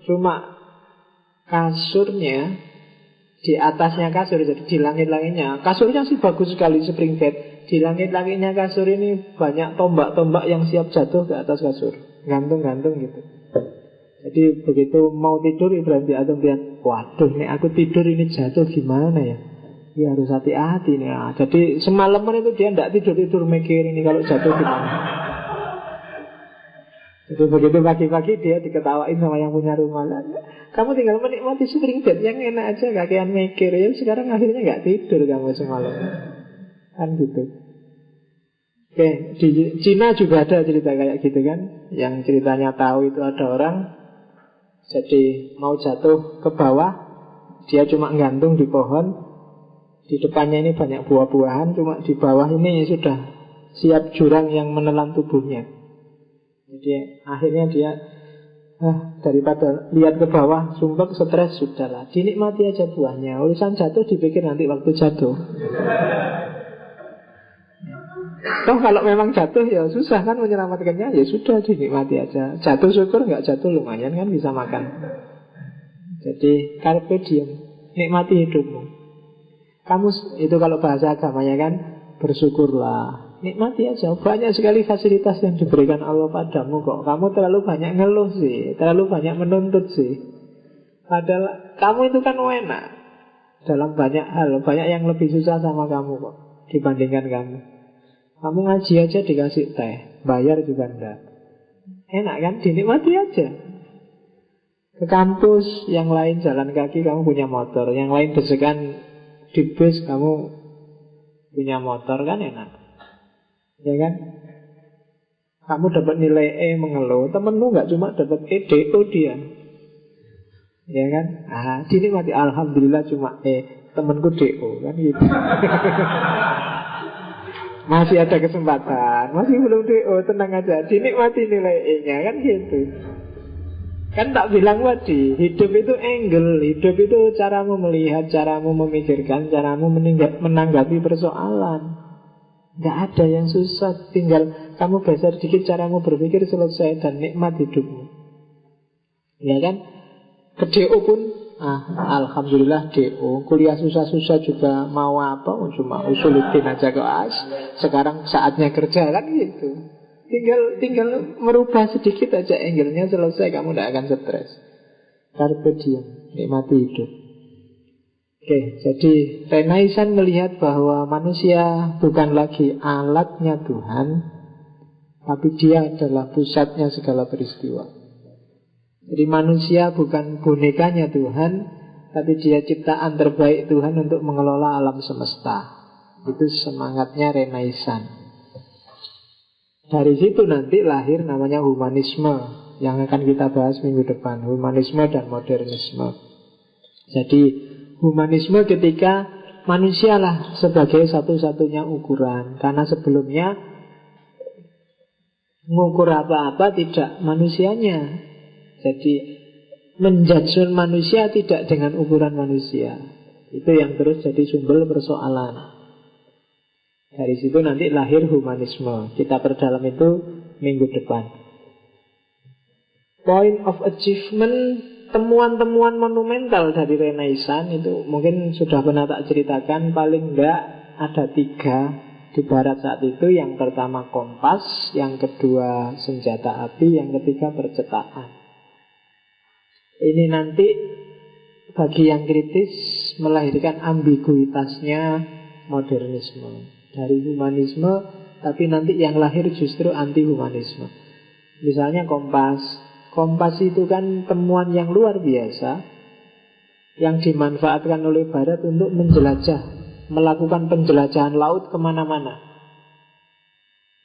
cuma kasurnya di atasnya kasur, jadi di langit-langitnya kasurnya sih bagus sekali, spring bed. Di langit-langitnya kasur ini banyak tombak-tombak yang siap jatuh ke atas kasur, gantung-gantung gitu. Jadi begitu mau tidur, Ibrahim bin Adham lihat, waduh, nih aku tidur ini jatuh gimana ya? Ya harus hati-hati nih. Nah, jadi semalaman itu dia tidak tidur-tidur mikir ini kalau jatuh gimana. Jadi begitu pagi-pagi dia diketawain sama yang punya rumah. Kamu tinggal menikmati spring bed yang enak aja, kakean mikir. Ya sekarang akhirnya nggak tidur kamu semalam. Kan gitu. Oke, di Cina juga ada cerita kayak gitu kan. Yang ceritanya tahu itu ada orang jadi mau jatuh ke bawah, dia cuma gantung di pohon. Di depannya ini banyak buah-buahan, cuma di bawah ini sudah siap jurang yang menelan tubuhnya. Jadi akhirnya dia Daripada lihat ke bawah, sumpek, stres, sudahlah, dinikmati aja buahnya. Urusan jatuh dipikir nanti waktu jatuh. Toh kalau memang jatuh ya susah kan menyelamatkannya, ya sudah dinikmati aja. Jatuh syukur, nggak jatuh lumayan kan bisa makan. Jadi carpe diem, nikmati hidupmu. Kamu itu kalau bahasa agamanya kan bersyukurlah. Nikmati aja, banyak sekali fasilitas yang diberikan Allah padamu kok. Kamu terlalu banyak ngeluh sih, terlalu banyak menuntut sih. Padahal kamu itu kan enak dalam banyak hal, banyak yang lebih susah sama kamu kok dibandingkan kamu. Kamu ngaji aja dikasih teh, bayar juga enggak. Enak kan, dinikmati aja. Ke kampus, yang lain jalan kaki, kamu punya motor. Yang lain desekan di bus, kamu punya motor, kan enak. Ya kan? Kamu dapat nilai E mengeluh, temenmu nggak cuma dapat E, DO dia. Ya kan? Dinikmati, alhamdulillah cuma E, temenku DO, kan gitu. Masih ada kesempatan, masih belum DO, tenang aja, dinikmati nilai E-nya, kan gitu. Kan tak bilang tadi, hidup itu angle, hidup itu caramu melihat, caramu memikirkan, caramu menanggapi persoalan. Gak ada yang susah, tinggal kamu geser dikit caramu berpikir, selesai, dan nikmat hidupmu. Ya kan? Ke DO pun alhamdulillah DO. Kuliah susah-susah juga mau apa, cuma usuluddin aja ke AS. Sekarang saatnya kerja, kan gitu. Tinggal merubah sedikit aja angle-nya, selesai, kamu tidak akan stres. Carpe diem, nikmati hidup. Oke, jadi Renaissance melihat bahwa manusia bukan lagi alatnya Tuhan, tapi dia adalah pusatnya segala peristiwa. Jadi manusia bukan bonekanya Tuhan, tapi dia ciptaan terbaik Tuhan untuk mengelola alam semesta. Itu semangatnya Renaissance. Dari situ nanti lahir namanya humanisme, yang akan kita bahas minggu depan. Humanisme dan modernisme. Jadi humanisme ketika manusialah sebagai satu-satunya ukuran. Karena sebelumnya mengukur apa-apa tidak manusianya. Jadi menjudge manusia tidak dengan ukuran manusia. Itu yang terus jadi sumber persoalan. Dari situ nanti lahir humanisme. Kita perdalam itu minggu depan. Point of achievement, temuan-temuan monumental dari Renaissance itu mungkin sudah pernah tak ceritakan. Paling enggak ada 3 di barat saat itu. Yang pertama kompas, yang kedua senjata api, yang ketiga percetakan. Ini nanti bagi yang kritis melahirkan ambiguitasnya modernisme. Dari humanisme, tapi nanti yang lahir justru anti-humanisme. Misalnya kompas. Kompas itu kan temuan yang luar biasa, yang dimanfaatkan oleh Barat untuk menjelajah, melakukan penjelajahan laut kemana-mana.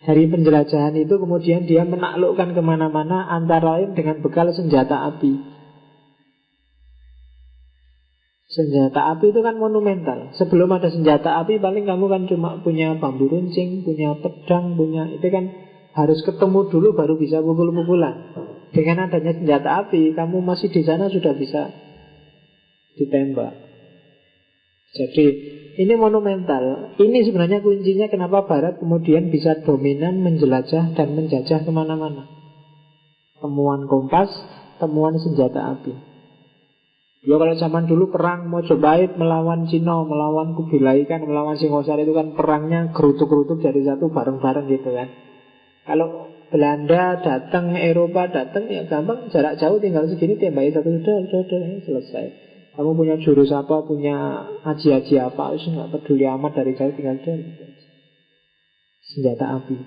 Dari penjelajahan itu kemudian dia menaklukkan kemana-mana, antara lain dengan bekal senjata api. Senjata api itu kan monumental. Sebelum ada senjata api paling kamu kan cuma punya bambu runcing, punya pedang, itu kan harus ketemu dulu baru bisa pukul-pukulan. Dengan adanya senjata api, kamu masih di sana sudah bisa ditembak. Jadi ini monumental. Ini sebenarnya kuncinya kenapa Barat kemudian bisa dominan menjelajah dan menjajah kemana-mana. Temuan kompas, temuan senjata api. Ya kalau zaman dulu perang Mojopahit melawan Cina, melawan Kubilai kan, melawan Singosari itu kan perangnya gerutuk-gerutuk jadi satu bareng-bareng gitu kan. Kalau Belanda datang, Eropa datang, ya gampang, jarak jauh tinggal segini tembaki satu, sudah selesai. Kamu punya jurus apa, punya aji-aji apa, nggak peduli amat, dari jauh tinggal senjata api.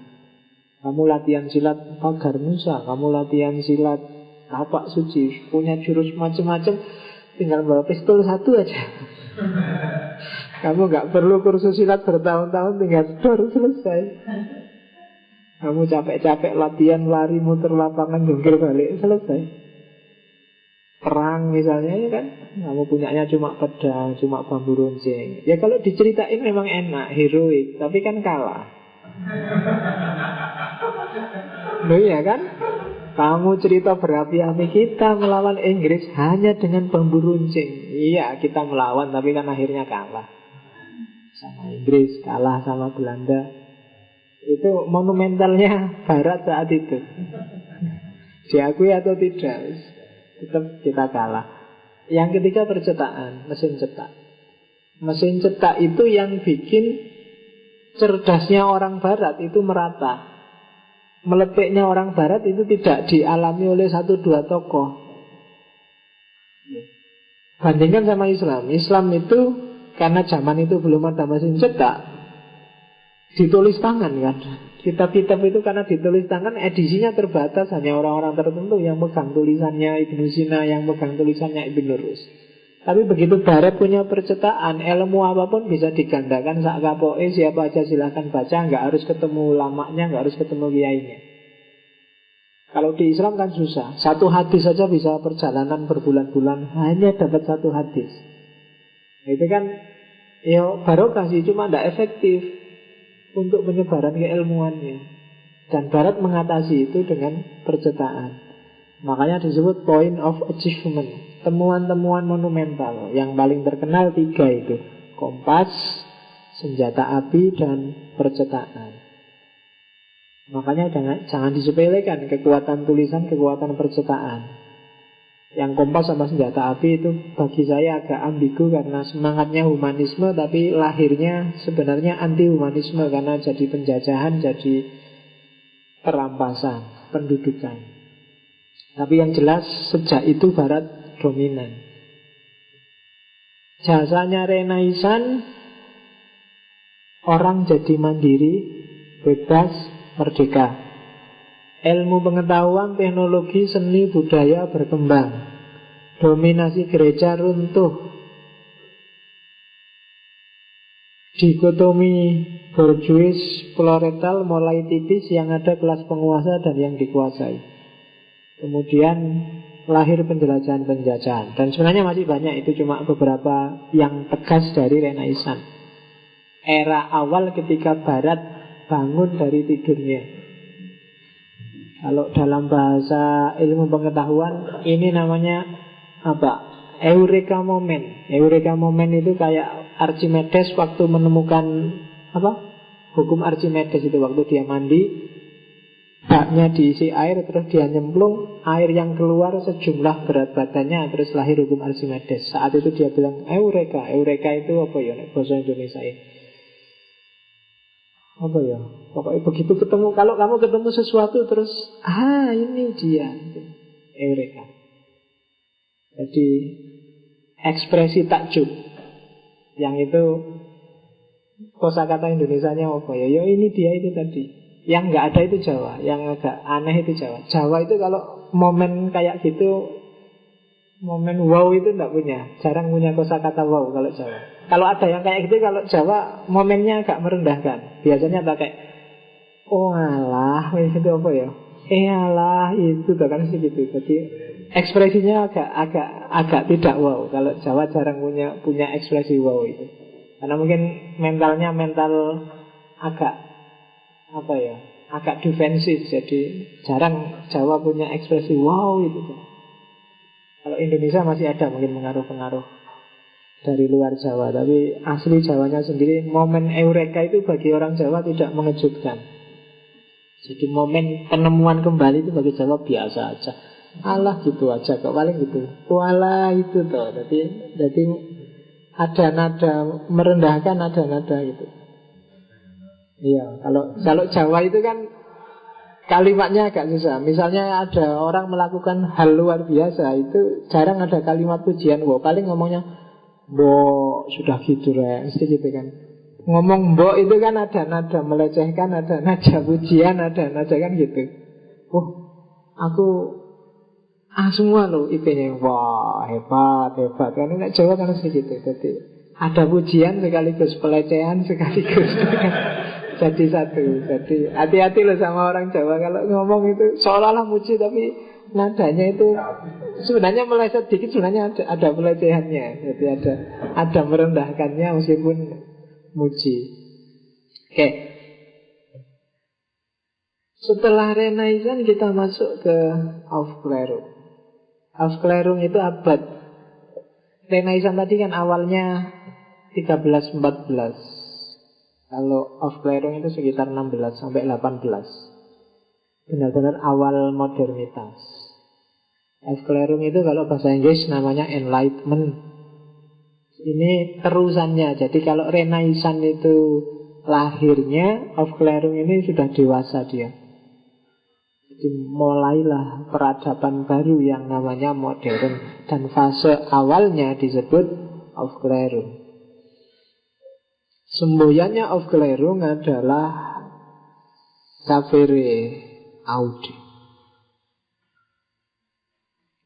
Kamu latihan silat pagar Musa, kamu latihan silat tapak suci, punya jurus macam-macam, tinggal bawa pistol satu aja. Kamu nggak perlu kursus silat bertahun-tahun, tinggal selesai. Kamu capek-capek latihan lari muter lapangan jungkir balik, selesai. Perang misalnya ya kan, kamu punyanya cuma pedang, cuma bambu runcing. Ya kalau diceritain memang enak, heroik, tapi kan kalah. Loh iya kan? Kamu cerita berapi-api, kita melawan Inggris hanya dengan bambu runcing. Iya, kita melawan, tapi kan akhirnya kalah sama Inggris, kalah sama Belanda. Itu monumentalnya Barat saat itu. Diakui atau tidak, tetap kita kalah. Yang ketiga percetaan, mesin cetak. Mesin cetak itu yang bikin cerdasnya orang Barat itu merata. Meletiknya orang Barat itu tidak dialami oleh satu dua tokoh. Bandingkan sama Islam. Islam itu karena zaman itu belum ada mesin cetak, ditulis tangan kan. Kitab-kitab itu karena ditulis tangan, edisinya terbatas, hanya orang-orang tertentu yang pegang tulisannya Ibnu Sina, yang pegang tulisannya Ibnu Rus. Tapi begitu Barat punya percetakan, ilmu apapun bisa digandakan sak kapoke, siapa aja silahkan baca, nggak harus ketemu ulamanya, nggak harus ketemu kiainya. Kalau di Islam kan susah, satu hadis saja bisa perjalanan berbulan-bulan hanya dapat satu hadis. Itu kan ya barokah sih, cuma tidak efektif untuk penyebaran keilmuannya. Dan Barat mengatasi itu dengan percetakan. Makanya disebut point of achievement, temuan-temuan monumental. Yang paling terkenal 3 itu: kompas, senjata api, dan percetakan. Makanya jangan disepelekan kekuatan tulisan, kekuatan percetakan. Yang kompas sama senjata api itu bagi saya agak ambigu, karena semangatnya humanisme tapi lahirnya sebenarnya anti-humanisme, karena jadi penjajahan, jadi perampasan, pendudukan. Tapi yang jelas sejak itu Barat dominan. Jasanya Renaissance, orang jadi mandiri, bebas, merdeka. Ilmu pengetahuan, teknologi, seni, budaya berkembang. Dominasi gereja runtuh. Dikotomi borjuis proletal mulai tipis, yang ada kelas penguasa dan yang dikuasai. Kemudian lahir penjelajahan-penjajahan. Dan sebenarnya masih banyak, itu cuma beberapa yang tegas dari Renaissance. Era awal ketika Barat bangun dari tidurnya. Kalau dalam bahasa ilmu pengetahuan ini namanya apa? Eureka moment. Eureka moment itu kayak Archimedes waktu menemukan apa? Hukum Archimedes itu waktu dia mandi, baknya diisi air, terus dia nyemplung, air yang keluar sejumlah berat badannya, terus lahir hukum Archimedes. Saat itu dia bilang Eureka. Eureka itu apa ya bahasa Indonesia ini? Apa ya? Pokoknya begitu ketemu, kalau kamu ketemu sesuatu terus, ini dia, Eureka. Jadi ekspresi takjub, yang itu kosakata Indonesianya apa ya? Ya ini dia itu tadi. Yang nggak ada itu Jawa, yang agak aneh itu Jawa. Jawa itu kalau momen kayak gitu, momen wow itu nggak punya, jarang punya kosakata wow kalau Jawa. Kalau ada yang kayak gitu, kalau Jawa momennya agak merendahkan. Biasanya pakai oh alah, itu apa ya? Alah, itu tuh kan segitu. Jadi ekspresinya agak tidak wow. Kalau Jawa jarang punya ekspresi wow itu. Karena mungkin mental agak apa ya? Agak defensif. Jadi jarang Jawa punya ekspresi wow itu. Kalau Indonesia masih ada mungkin pengaruh-pengaruh dari luar Jawa, tapi asli Jawanya sendiri, momen Eureka itu bagi orang Jawa tidak mengejutkan. Jadi momen penemuan kembali itu bagi Jawa biasa aja. Alah gitu aja kok, paling gitu. Walah itu toh. Jadi ada nada merendahkan, ada nada gitu. Iya, kalau Jawa itu kan kalimatnya agak susah. Misalnya ada orang melakukan hal luar biasa, itu jarang ada kalimat pujian. Wow, paling ngomongnya mbok, sudah gitu lah, mesti gitu kan. Ngomong mbok itu kan ada nada melecehkan, ada nada pujian, ada nada kan gitu. Aku semua loh IP-nya. Wah, hebat. Kan ini Jawa kan mesti gitu. Jadi ada pujian sekaligus pelecehan sekaligus jadi satu. Jadi hati-hati loh sama orang Jawa kalau ngomong itu seolah-olah muji tapi nadanya itu sebenarnya meleset dikit, sebenarnya ada pelecehannya. Jadi ada merendahkannya meskipun muji. Oke. Setelah Renaissance kita masuk ke Aufklärung. Aufklärung itu abad. Renaissance tadi kan awalnya 13-14. Kalau Aufklärung itu sekitar 16 sampai 18. Benar-benar awal modernitas. Aufklärung itu kalau bahasa Inggris namanya Enlightenment. Ini terusannya. Jadi kalau Renaissance itu lahirnya, Aufklärung ini sudah dewasa dia. Jadi mulailah peradaban baru yang namanya modern. Dan fase awalnya disebut Aufklärung. Semboyannya Aufklärung adalah Savere Aude.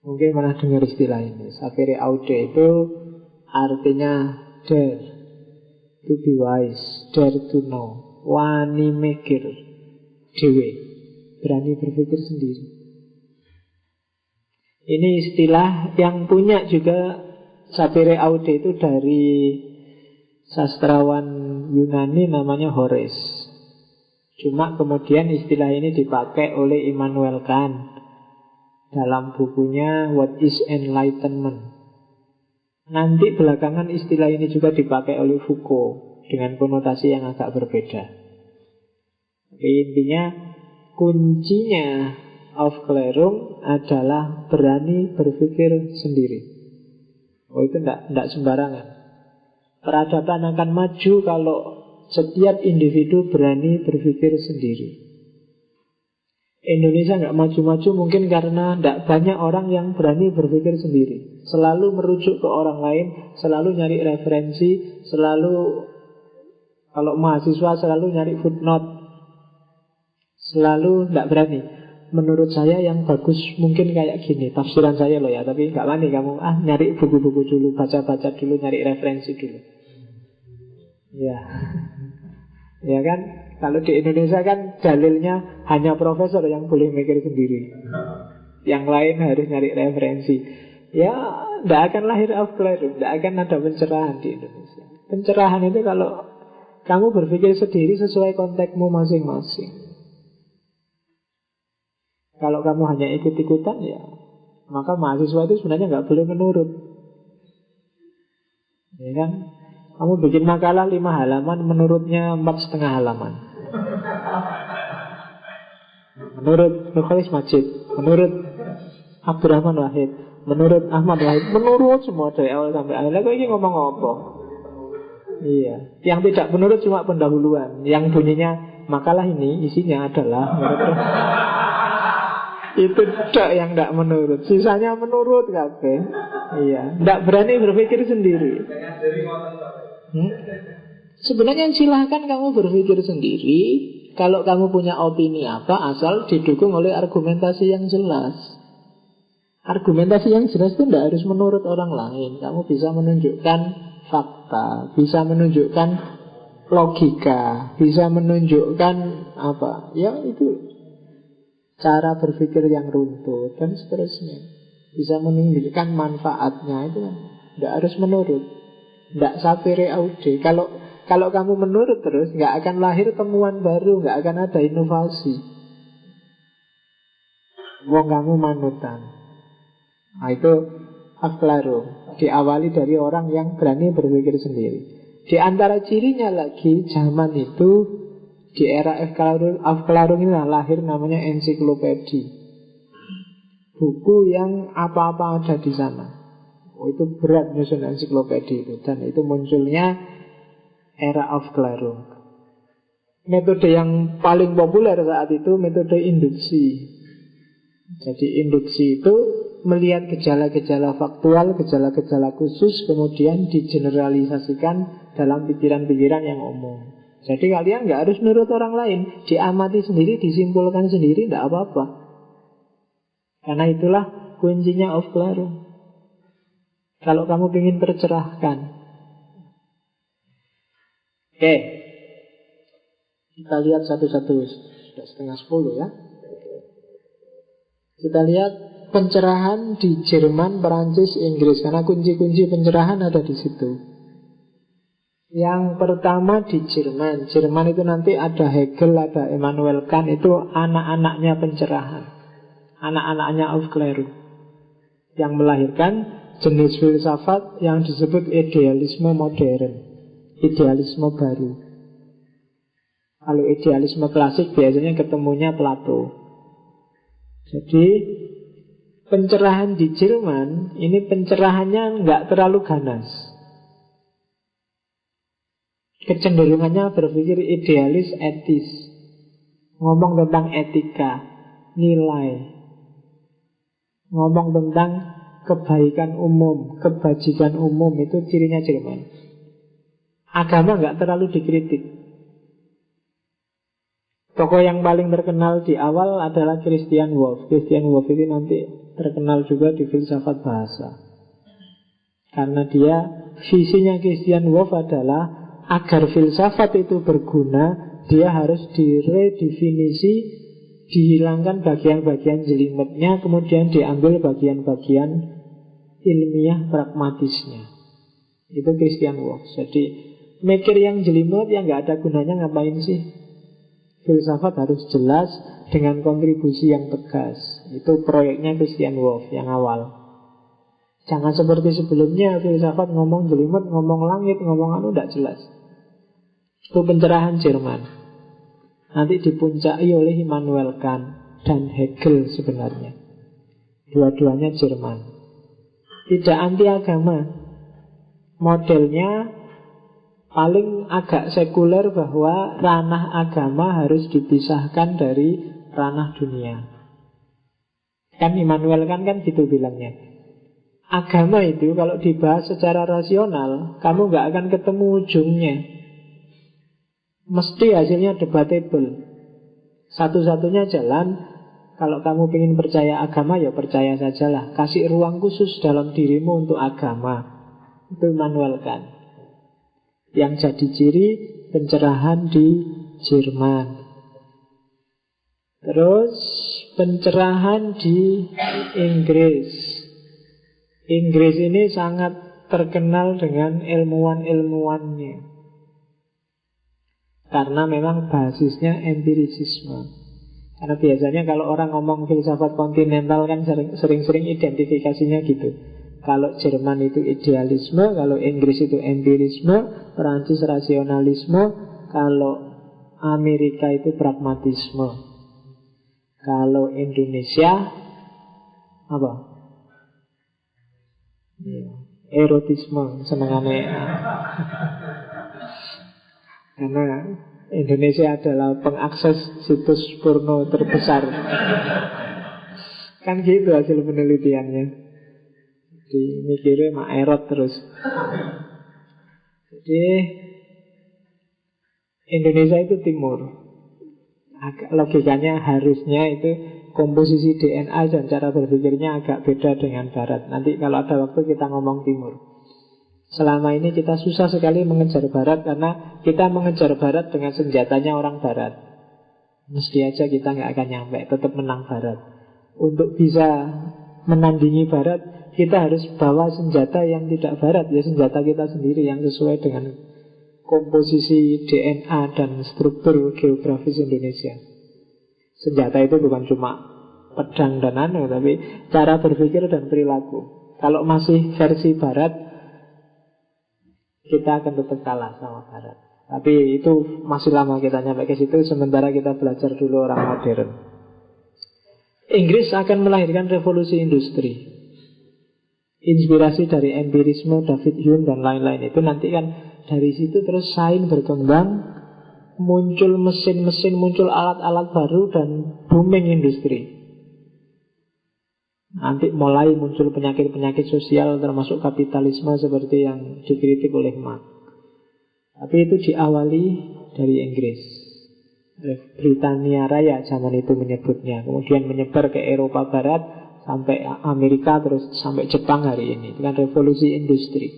Mungkin pernah dengar istilah ini. Savere Aude itu artinya dare to be wise, dare to know, wani mikir dewe. Berani berpikir sendiri. Ini istilah yang punya juga Savere Aude itu dari sastrawan Yunani namanya Horace. Cuma kemudian istilah ini dipakai oleh Immanuel Kant dalam bukunya What is Enlightenment. Nanti belakangan istilah ini juga dipakai oleh Foucault dengan konotasi yang agak berbeda. Tapi intinya kuncinya Aufklärung adalah berani berpikir sendiri. Oh, itu tidak sembarangan. Peradaban akan maju kalau setiap individu berani berpikir sendiri. Indonesia nggak maju-maju mungkin karena tidak banyak orang yang berani berpikir sendiri. Selalu merujuk ke orang lain, selalu nyari referensi, selalu kalau mahasiswa selalu nyari footnote. Selalu tidak berani. Menurut saya yang bagus mungkin kayak gini. Tafsiran saya loh ya. Tapi nggak berani kamu. Nyari buku-buku dulu. Baca-baca dulu. Nyari referensi dulu. Ya. Ya kan. Kalau di Indonesia kan dalilnya hanya profesor yang boleh mikir sendiri. Yang lain harus nyari referensi. Ya tidak akan lahir Aufklärung. Tidak akan ada pencerahan di Indonesia. Pencerahan itu kalau kamu berpikir sendiri sesuai konteksmu masing-masing. Kalau kamu hanya ikut-ikutan ya, maka mahasiswa itu sebenarnya nggak boleh menurut. Ya kan? Kamu bikin makalah 5 halaman, menurutnya 4,5 halaman. Menurut Nurholis Majid, menurut Abdurrahman Wahid, menurut Ahmad Wahid, menurut semua dari awal sampai akhir. Kok ini ngomong apa? Iya. Yang tidak menurut cuma pendahuluan. Yang bunyinya makalah ini isinya adalah itu tidak yang tidak menurut. Sisanya menurut kabeh. Iya. Tidak berani berpikir sendiri. Sebenarnya silahkan kamu berpikir sendiri. Kalau kamu punya opini apa, asal didukung oleh argumentasi yang jelas. Argumentasi yang jelas itu tidak harus menurut orang lain. Kamu bisa menunjukkan fakta, bisa menunjukkan logika, bisa menunjukkan apa? Ya itu cara berpikir yang runtuh dan seterusnya. Bisa menunjukkan manfaatnya. Itu kan tidak harus menurut. Tidak Savere Aude. Kalau kamu menurut terus, nggak akan lahir temuan baru, nggak akan ada inovasi. Wong kamu manutan. Nah itu Aufklärung. Diawali dari orang yang berani berpikir sendiri. Di antara cirinya lagi zaman itu, di era Aufklärung ini lahir namanya ensiklopedi. Buku yang apa-apa ada di sana. Oh, itu berat nyusun ensiklopedi itu. Dan itu munculnya era Aufklärung. Metode yang paling populer saat itu metode induksi. Jadi induksi itu melihat gejala-gejala faktual, gejala-gejala khusus, kemudian digeneralisasikan dalam pikiran-pikiran yang umum. Jadi kalian nggak harus nurut orang lain. Diamati sendiri, disimpulkan sendiri, tidak apa-apa. Karena itulah kuncinya Aufklärung. Kalau kamu ingin tercerahkan. Oke. Kita lihat satu-satu. Sudah 9:30 ya. Kita lihat pencerahan di Jerman, Perancis, Inggris. Karena kunci-kunci pencerahan ada di situ. Yang pertama di Jerman. Jerman itu nanti ada Hegel, ada Immanuel Kant. Itu anak-anaknya pencerahan, anak-anaknya Aufklärung, yang melahirkan jenis filsafat yang disebut idealisme modern, idealisme baru. Kalau idealisme klasik biasanya ketemunya Plato. Jadi pencerahan di Jerman ini pencerahannya nggak terlalu ganas. Kecenderungannya berpikir idealis, etis, ngomong tentang etika, nilai, ngomong tentang kebaikan umum, kebajikan umum. Itu cirinya Jerman. Agama nggak terlalu dikritik. Tokoh yang paling terkenal di awal adalah Christian Wolff. Christian Wolff itu nanti terkenal juga di filsafat bahasa, karena dia, visinya Christian Wolff adalah agar filsafat itu berguna, dia harus diredefinisi, dihilangkan bagian-bagian jelimetnya, kemudian diambil bagian-bagian ilmiah pragmatisnya. Itu Christian Wolff. Jadi mikir yang jelimet, yang gak ada gunanya, ngapain sih? Filsafat harus jelas dengan kontribusi yang tegas. Itu proyeknya Christian Wolff yang awal. Jangan seperti sebelumnya, filsafat ngomong jelimet, ngomong langit, ngomong tidak jelas. Itu pencerahan Jerman. Nanti dipuncai oleh Immanuel Kant dan Hegel sebenarnya. Dua-duanya Jerman. Tidak anti agama. Modelnya paling agak sekuler, bahwa ranah agama harus dipisahkan dari ranah dunia. Kan Immanuel Kant kan gitu bilangnya. Agama itu kalau dibahas secara rasional, kamu gak akan ketemu ujungnya. Mesti hasilnya debatable. Satu-satunya jalan, kalau kamu ingin percaya agama, ya percaya sajalah. Kasih ruang khusus dalam dirimu untuk agama. Itu Immanuel Kant, yang jadi ciri pencerahan di Jerman. Terus pencerahan di Inggris. Inggris ini sangat terkenal dengan ilmuwan-ilmuwannya, karena memang basisnya empirisisme. Karena biasanya kalau orang ngomong filsafat kontinental kan sering-sering identifikasinya gitu. Kalau Jerman itu idealisme, kalau Inggris itu empirisme, Perancis rasionalisme, kalau Amerika itu pragmatisme, kalau Indonesia apa? Erotisme, senengannya. Karena Indonesia adalah pengakses situs porno terbesar. Kan gitu hasil penelitiannya. Mikirnya mak erot terus. Jadi Indonesia itu timur. Logikanya harusnya itu komposisi DNA dan cara berpikirnya agak beda dengan barat. Nanti kalau ada waktu kita ngomong timur. Selama ini kita susah sekali mengejar barat, karena kita mengejar barat dengan senjatanya orang barat. Mesti aja kita nggak akan nyampe, tetap menang barat. Untuk bisa menandingi barat, kita harus bawa senjata yang tidak barat, ya senjata kita sendiri yang sesuai dengan komposisi DNA dan struktur geografis Indonesia. Senjata itu bukan cuma pedang dan tapi cara berpikir dan perilaku. Kalau masih versi barat, kita akan tetap kalah sama barat. Tapi itu masih lama kita nyampe ke situ, sementara kita belajar dulu orang modern. Inggris akan melahirkan revolusi industri. Inspirasi dari empirisme, David Hume dan lain-lain itu nanti kan dari situ terus sains berkembang, muncul mesin-mesin, muncul alat-alat baru dan booming industri. Nanti mulai muncul penyakit-penyakit sosial termasuk kapitalisme seperti yang dikritik oleh Marx. Tapi itu diawali dari Inggris. Britania Raya zaman itu menyebutnya. Kemudian menyebar ke Eropa Barat, sampai Amerika, terus sampai Jepang hari ini. Itu kan revolusi industri.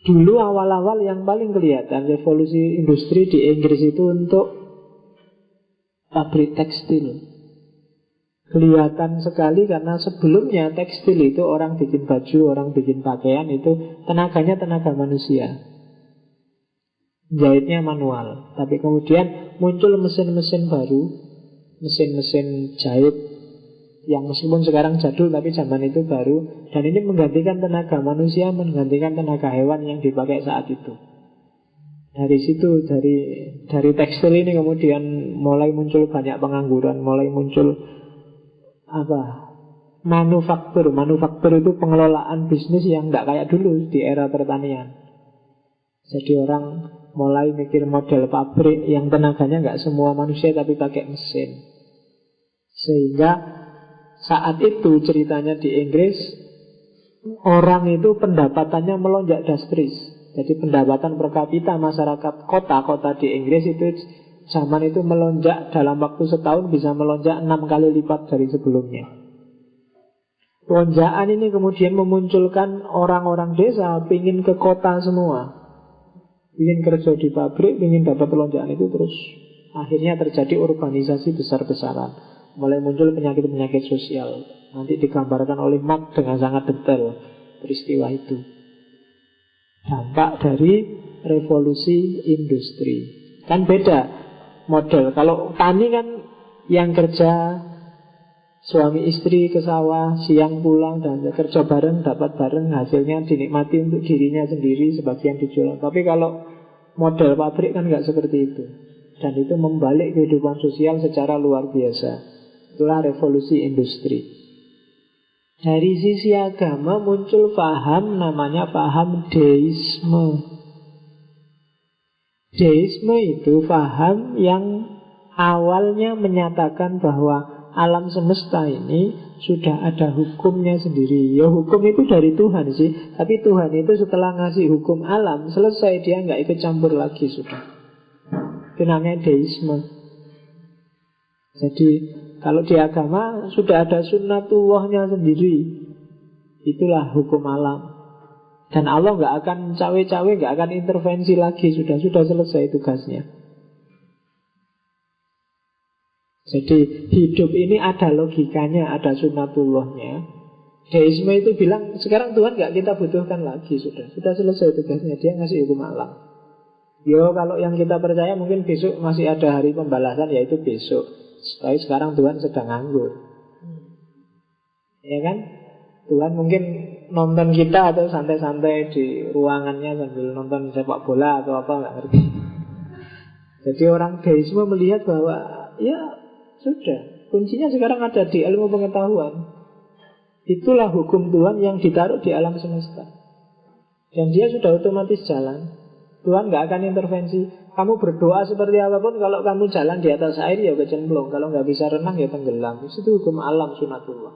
Dulu awal-awal yang paling kelihatan revolusi industri di Inggris itu untuk pabrik tekstil. Kelihatan sekali karena sebelumnya tekstil itu orang bikin baju, orang bikin pakaian itu tenaganya tenaga manusia. jahitnya manual. Tapi kemudian muncul mesin-mesin baru, mesin-mesin jahit yang meskipun sekarang jadul tapi zaman itu baru, dan ini menggantikan tenaga manusia, menggantikan tenaga hewan yang dipakai saat itu. Dari situ, dari tekstil ini kemudian mulai muncul banyak pengangguran, mulai muncul manufaktur. Manufaktur itu pengelolaan bisnis yang tidak kayak dulu di era pertanian. Jadi orang mulai mikir model pabrik yang tenaganya nggak semua manusia tapi pakai mesin. Sehingga saat itu ceritanya di Inggris, orang itu pendapatannya melonjak drastis. Jadi pendapatan per kapita masyarakat kota-kota di Inggris itu zaman itu melonjak, dalam waktu setahun bisa melonjak 6 kali lipat dari sebelumnya. Lonjakan ini kemudian memunculkan orang-orang desa pingin ke kota semua, ingin kerja di pabrik, ingin dapat lonjakan itu. Terus akhirnya terjadi urbanisasi besar-besaran. Mulai muncul penyakit-penyakit sosial. Nanti digambarkan oleh Marx dengan sangat detail peristiwa itu. Dampak dari revolusi industri. Kan beda model. Kalau tani kan yang kerja suami istri ke sawah, siang pulang dan kerja bareng, dapat bareng, hasilnya dinikmati untuk dirinya sendiri, sebagian dijual. Tapi kalau model pabrik kan nggak seperti itu. Dan itu membalik kehidupan sosial secara luar biasa. Itulah revolusi industri. Dari sisi agama muncul paham namanya paham deisme. Deisme itu paham yang awalnya menyatakan bahwa alam semesta ini sudah ada hukumnya sendiri. Ya hukum itu dari Tuhan sih, tapi Tuhan itu setelah ngasih hukum alam, selesai, dia nggak ikut campur lagi sudah. Itu namanya deisme. Jadi kalau di agama sudah ada sunnatullahnya sendiri. Itulah hukum alam. Dan Allah nggak akan cawe-cawe, nggak akan intervensi lagi. Sudah selesai tugasnya. Jadi hidup ini ada logikanya, ada sunnatullahnya. Deisme itu bilang sekarang Tuhan nggak kita butuhkan lagi. Sudah selesai tugasnya. Dia ngasih hukum alam. Yo kalau yang kita percaya mungkin besok masih ada hari pembalasan, yaitu besok. Tapi sekarang Tuhan sedang nganggur. Ya kan? Tuhan mungkin nonton kita atau santai-santai di ruangannya sambil nonton sepak bola atau apa, nggak ngerti. Jadi orang deisme melihat bahwa ya sudah, kuncinya sekarang ada di ilmu pengetahuan. Itulah hukum Tuhan yang ditaruh di alam semesta. Dan dia sudah otomatis jalan. Tuhan nggak akan intervensi. Kamu berdoa seperti apapun, kalau kamu jalan di atas air ya kecemplung, kalau nggak bisa renang ya tenggelam. Itu hukum alam sunnatullah.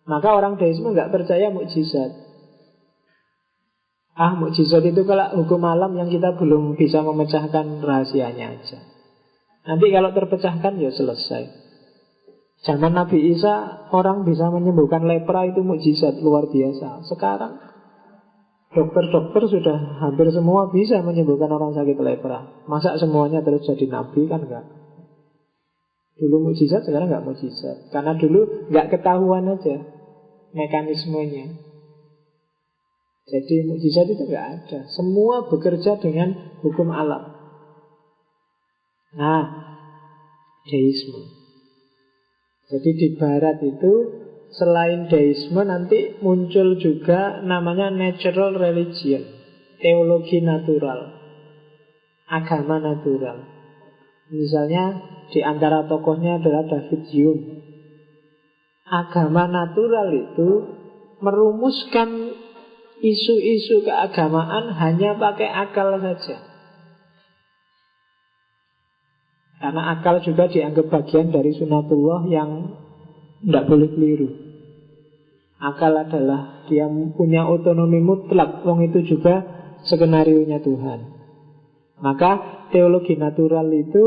Maka orang deisme nggak percaya mukjizat. Mukjizat itu kalau hukum alam yang kita belum bisa memecahkan rahasianya aja. Nanti kalau terpecahkan ya selesai. Zaman Nabi Isa orang bisa menyembuhkan lepra, itu mukjizat luar biasa. Sekarang dokter-dokter sudah hampir semua bisa menyembuhkan orang sakit lepra. Masa semuanya terus jadi nabi? Kan enggak. Dulu mukjizat, sekarang enggak mukjizat. Karena dulu enggak ketahuan aja mekanismenya. Jadi mukjizat itu enggak ada. Semua bekerja dengan hukum alam. Nah, deisme. Jadi di barat itu selain deisme nanti muncul juga namanya natural religion, teologi natural, agama natural. Misalnya di antara tokohnya adalah David Hume. Agama natural itu merumuskan isu-isu keagamaan hanya pakai akal saja. Karena akal juga dianggap bagian dari sunnatullah yang tidak boleh keliru. Akal adalah dia punya otonomi mutlak. Wong itu juga skenarionya Tuhan. Maka teologi natural itu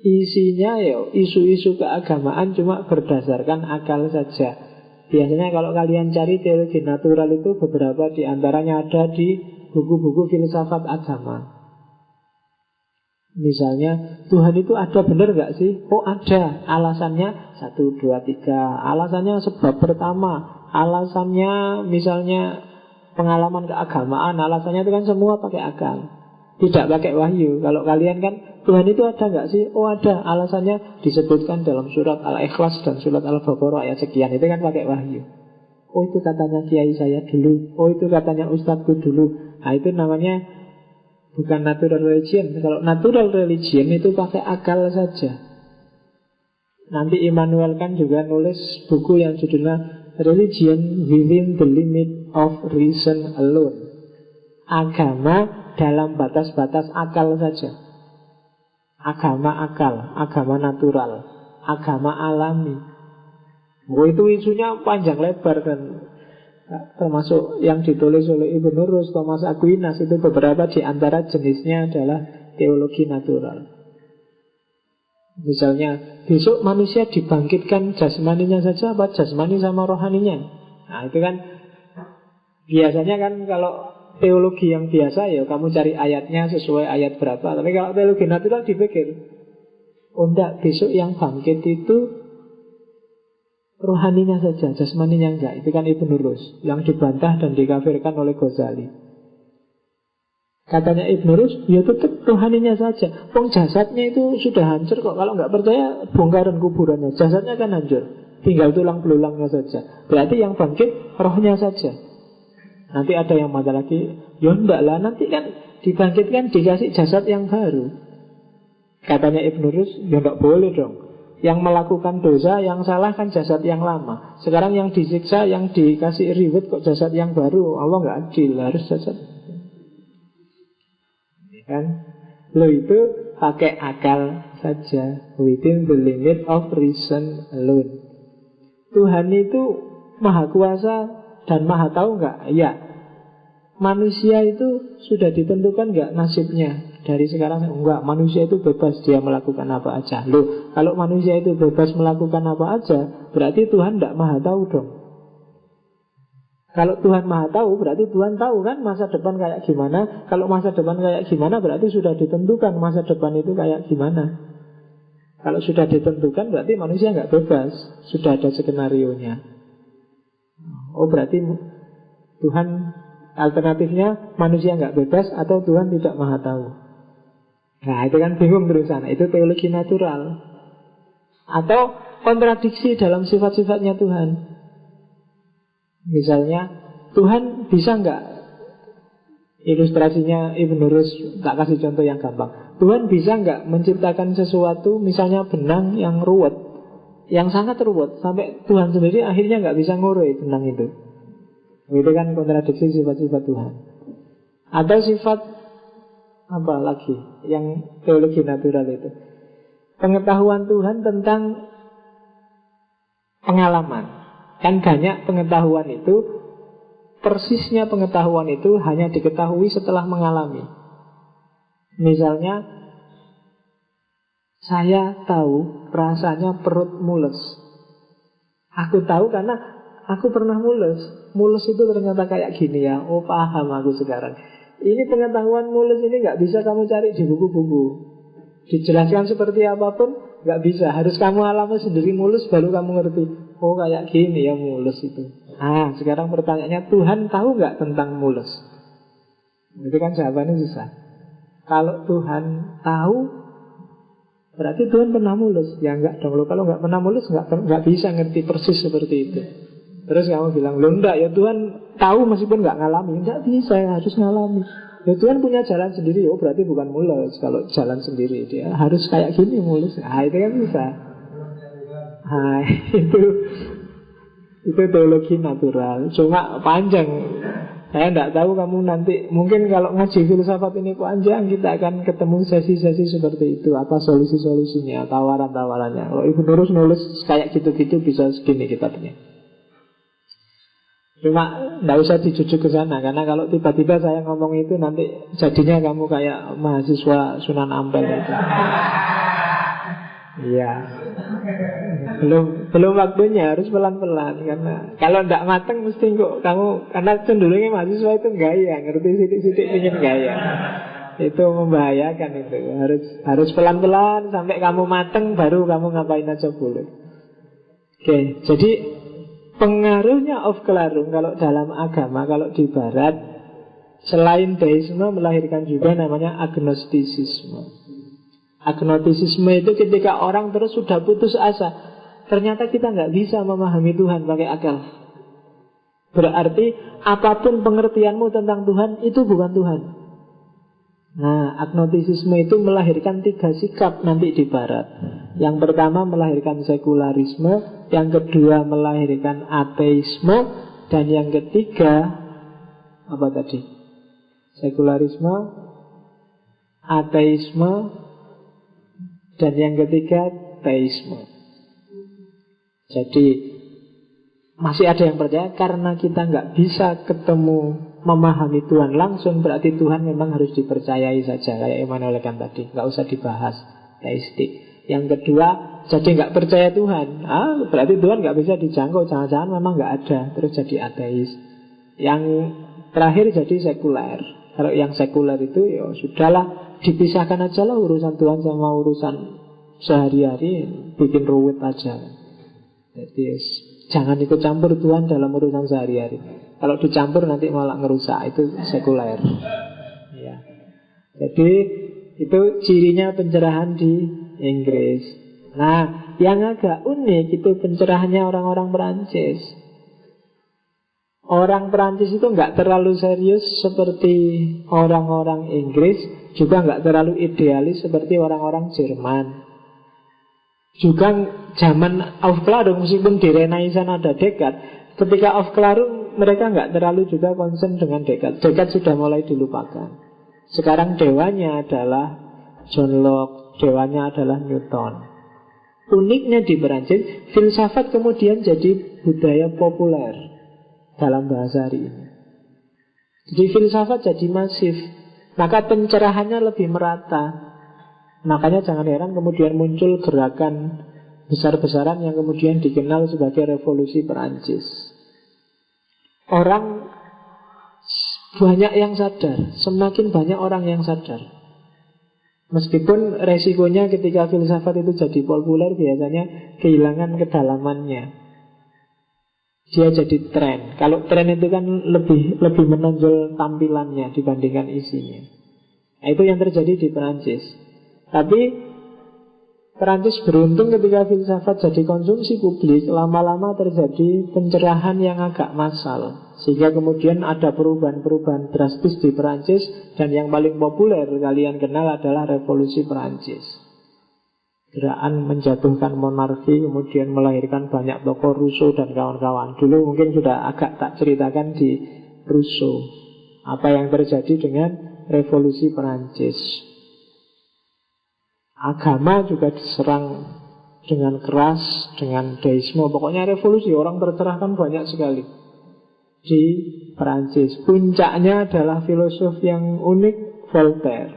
isinya ya isu-isu keagamaan cuma berdasarkan akal saja. Biasanya kalau kalian cari teologi natural itu beberapa di antaranya ada di buku-buku filsafat agama. Misalnya Tuhan itu ada, benar gak sih? Oh ada, alasannya 1, 2, 3. Alasannya sebab pertama. Alasannya misalnya pengalaman keagamaan. Alasannya itu kan semua pakai akal. Tidak pakai wahyu. Kalau kalian kan, Tuhan itu ada nggak sih? Oh ada, alasannya disebutkan dalam surat Al-Ikhlas dan surat Al-Baqarah ayat sekian. Itu kan pakai wahyu. Oh itu katanya kiai saya dulu. Oh itu katanya ustadzku dulu. Nah itu namanya bukan natural religion. Kalau natural religion itu pakai akal saja. Nanti Immanuel kan juga nulis buku yang judulnya Religion Within the Limit of Reason Alone. Agama dalam batas-batas akal saja. Agama akal, agama natural, agama alami. Oh, itu isunya panjang lebar dan termasuk yang ditulis oleh Ibnu Rus, Thomas Aquinas. Itu beberapa di antara jenisnya adalah teologi natural. Misalnya besok manusia dibangkitkan jasmaninya saja apa jasmani sama rohaninya. Nah itu kan biasanya kan kalau teologi yang biasa ya kamu cari ayatnya sesuai ayat berapa. Tapi kalau teologi natural dipikir, oh enggak, besok yang bangkit itu rohaninya saja, jasmaninya enggak. Itu kan Ibnu Rus yang dibantah dan dikafirkan oleh Ghazali. Katanya Ibnu Rus, ya tetap rohaninya saja. Wong jasadnya itu sudah hancur kok. Kalau nggak percaya, bongkaran kuburannya. Jasadnya kan hancur, tinggal tulang belulangnya saja. Berarti yang bangkit rohnya saja. Nanti ada yang mata lagi, ya enggak lah, nanti kan dibangkitkan dikasih jasad yang baru. Katanya Ibnu Rus, ya enggak boleh dong. Yang melakukan dosa, yang salah kan jasad yang lama. Sekarang yang disiksa, yang dikasih reward kok jasad yang baru. Allah nggak adil, harus jasad. Kan? Lo itu pakai akal saja, within the limit of reason alone. Tuhan itu maha kuasa dan maha tahu nggak? Ya. Manusia itu sudah ditentukan nggak nasibnya? Dari sekarang enggak, manusia itu bebas dia melakukan apa aja. Loh, kalau manusia itu bebas melakukan apa aja, berarti Tuhan tidak maha tahu dong. Kalau Tuhan maha tahu, berarti Tuhan tahu kan masa depan kayak gimana. Kalau masa depan kayak gimana, berarti sudah ditentukan masa depan itu kayak gimana. Kalau sudah ditentukan, berarti manusia nggak bebas. Sudah ada skenario-nya. Oh, berarti Tuhan alternatifnya manusia nggak bebas atau Tuhan tidak maha tahu. Nah, itu kan bingung terus sana. Itu teologi natural. Atau kontradiksi dalam sifat-sifatnya Tuhan. Misalnya, Tuhan bisa nggak? Ilustrasinya Ibnu Rus, tak kasih contoh yang gampang. Tuhan bisa nggak menciptakan sesuatu, misalnya benang yang ruwet, yang sangat ruwet, sampai Tuhan sendiri akhirnya nggak bisa ngurui benang itu. Itu kan kontradiksi sifat-sifat Tuhan. Atau sifat apa lagi yang teologi natural itu? Pengetahuan Tuhan tentang pengalaman. Kan banyak pengetahuan itu, persisnya pengetahuan itu hanya diketahui setelah mengalami. Misalnya, saya tahu rasanya perut mules. Aku tahu karena aku pernah mules. Mules itu ternyata kayak gini ya. Oh, paham aku sekarang. Ini pengetahuan mules ini gak bisa kamu cari di buku-buku. Dijelaskan seperti apapun gak bisa. Harus kamu alami sendiri mules baru kamu ngerti. Oh, kayak gini ya mules itu. Ah, sekarang pertanyaannya, Tuhan tahu gak tentang mules? Itu kan jawabannya susah. Kalau Tuhan tahu, berarti Tuhan pernah mules. Ya enggak dong. Kalau enggak pernah mules, enggak bisa ngerti persis seperti itu. Terus kamu bilang, loh enggak, ya Tuhan tahu meskipun enggak ngalami. Enggak bisa, ya harus ngalami. Ya Tuhan punya jalan sendiri. Oh, berarti bukan mules. Kalau jalan sendiri, dia harus kayak gini mules. Ah, itu kan bisa. Ah, itu teologi natural. Cuma panjang. Saya tidak tahu kamu nanti, mungkin kalau ngaji filsafat ini panjang, kita akan ketemu sesi-sesi seperti itu. Apa solusi-solusinya, tawaran-tawarannya. Kalau Ibnu Rus nulis kayak gitu-gitu bisa segini kitabnya. Cuma tidak usah dijujuk ke sana, karena kalau tiba-tiba saya ngomong itu nanti jadinya kamu kayak mahasiswa Sunan Ampel itu. Iya. Belum waktunya, harus pelan-pelan. Karena kalau tidak mateng mesti kok kamu, karena cenderungnya mahasiswa itu gaya, ngerti sidik-sidik ingin gaya. Itu membahayakan itu. Harus pelan-pelan sampai kamu mateng, baru kamu ngapain aja boleh. Oke, jadi pengaruhnya of Klarung kalau dalam agama, kalau di barat, Selain deisme melahirkan juga namanya agnostisisme. Agnostisisme itu ketika orang terus sudah putus asa, ternyata kita nggak bisa memahami Tuhan pakai akal. Berarti apapun pengertianmu tentang Tuhan itu bukan Tuhan. Nah, agnostisisme itu melahirkan 3 sikap nanti di barat. Yang pertama melahirkan sekularisme, yang kedua melahirkan ateisme, dan yang ketiga apa tadi? Sekularisme, ateisme, dan yang ketiga teisme. Jadi masih ada yang percaya karena kita nggak bisa ketemu memahami Tuhan langsung, berarti Tuhan memang harus dipercayai saja, kayak Immanuel Kant tadi, nggak usah dibahas, teistik. Yang kedua, jadi nggak percaya Tuhan, berarti Tuhan nggak bisa dijangkau, jangan-jangan memang nggak ada, terus jadi ateis. Yang terakhir jadi sekuler. Kalau yang sekuler itu ya sudahlah, dipisahkan aja lah urusan Tuhan sama urusan sehari-hari, bikin ruwet aja. Jadi jangan ikut campur Tuhan dalam urusan sehari-hari. Kalau dicampur nanti malah ngerusak, itu sekuler. Ya. Jadi itu cirinya pencerahan di Inggris. Nah, yang agak unik itu pencerahannya orang-orang Perancis. Orang Perancis itu nggak terlalu serius seperti orang-orang Inggris, juga nggak terlalu idealis seperti orang-orang Jerman. Juga zaman Aufklärung, meskipun di Renaissance ada Descartes, ketika Aufklärung mereka nggak terlalu juga concern dengan Descartes. Descartes sudah mulai dilupakan. Sekarang dewanya adalah John Locke, dewanya adalah Newton. Uniknya di Perancis, filsafat kemudian jadi budaya populer dalam bahasa hari ini. Jadi filsafat jadi masif, maka pencerahannya lebih merata. Makanya jangan heran kemudian muncul gerakan besar-besaran yang kemudian dikenal sebagai revolusi Perancis. Orang banyak yang sadar, semakin banyak orang yang sadar. Meskipun resikonya ketika filsafat itu jadi populer biasanya kehilangan kedalamannya. Dia jadi tren. Kalau tren itu kan lebih menonjol tampilannya dibandingkan isinya. Nah, itu yang terjadi di Perancis. Tapi Perancis beruntung ketika filsafat jadi konsumsi publik, lama-lama terjadi pencerahan yang agak massal. Sehingga kemudian ada perubahan-perubahan drastis di Perancis. Dan yang paling populer kalian kenal adalah revolusi Perancis. Gerakan menjatuhkan monarki, kemudian melahirkan banyak tokoh Rousseau dan kawan-kawan. Dulu mungkin sudah agak tak ceritakan di Rousseau apa yang terjadi dengan revolusi Perancis. Agama juga diserang dengan keras, dengan deisme. Pokoknya revolusi, orang tercerahkan banyak sekali di Perancis. Puncaknya adalah filosof yang unik, Voltaire.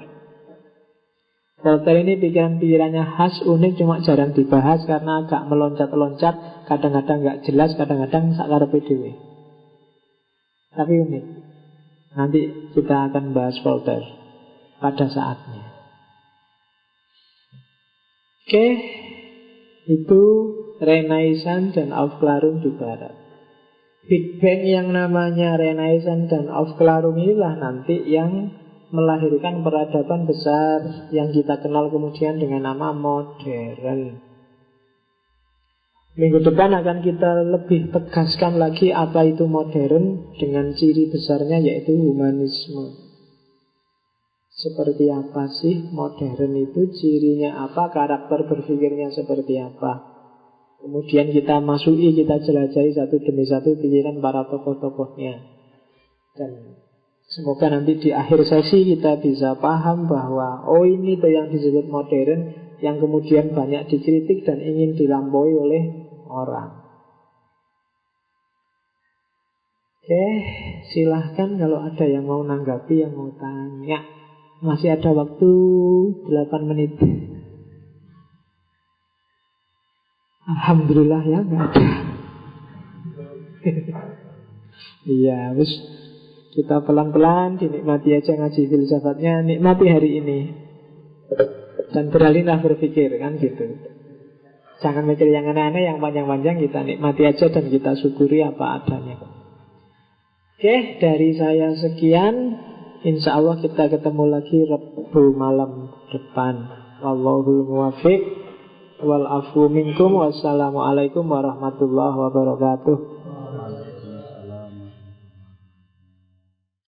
Voltaire ini pikiran-pikirannya khas, unik, cuma jarang dibahas karena agak meloncat-loncat, kadang-kadang gak jelas, kadang-kadang sakarepe dhewe. Tapi unik. Nanti kita akan bahas Voltaire pada saatnya. Oke, itu Renaissance dan Aufklärung di Barat. Big Bang yang namanya Renaissance dan Aufklärung inilah nanti yang melahirkan peradaban besar yang kita kenal kemudian dengan nama modern. Minggu depan akan kita lebih tegaskan lagi apa itu modern dengan ciri besarnya yaitu humanisme. Seperti apa sih modern itu, cirinya apa, karakter berpikirnya seperti apa. Kemudian kita masuki, kita jelajahi satu demi satu pikiran para tokoh-tokohnya. Dan semoga nanti di akhir sesi kita bisa paham bahwa ini tuh yang disebut modern, yang kemudian banyak dikritik dan ingin dilampaui oleh orang. Oke, silahkan kalau ada yang mau nanggapi, yang mau tanya. Masih ada waktu 8 menit. Alhamdulillah ya, nggak ada. Iya, terus kita pelan-pelan dinikmati aja ngaji filsafatnya. Nikmati hari ini dan beralihlah berpikir, kan gitu. Jangan mikir yang aneh-aneh, yang panjang-panjang. Kita nikmati aja dan kita syukuri apa adanya. Oke, dari saya sekian. Insya Allah kita ketemu lagi Rabu malam depan. Wallahul muwaffiq wal afu minkum. Wassalamualaikum warahmatullahi wabarakatuh.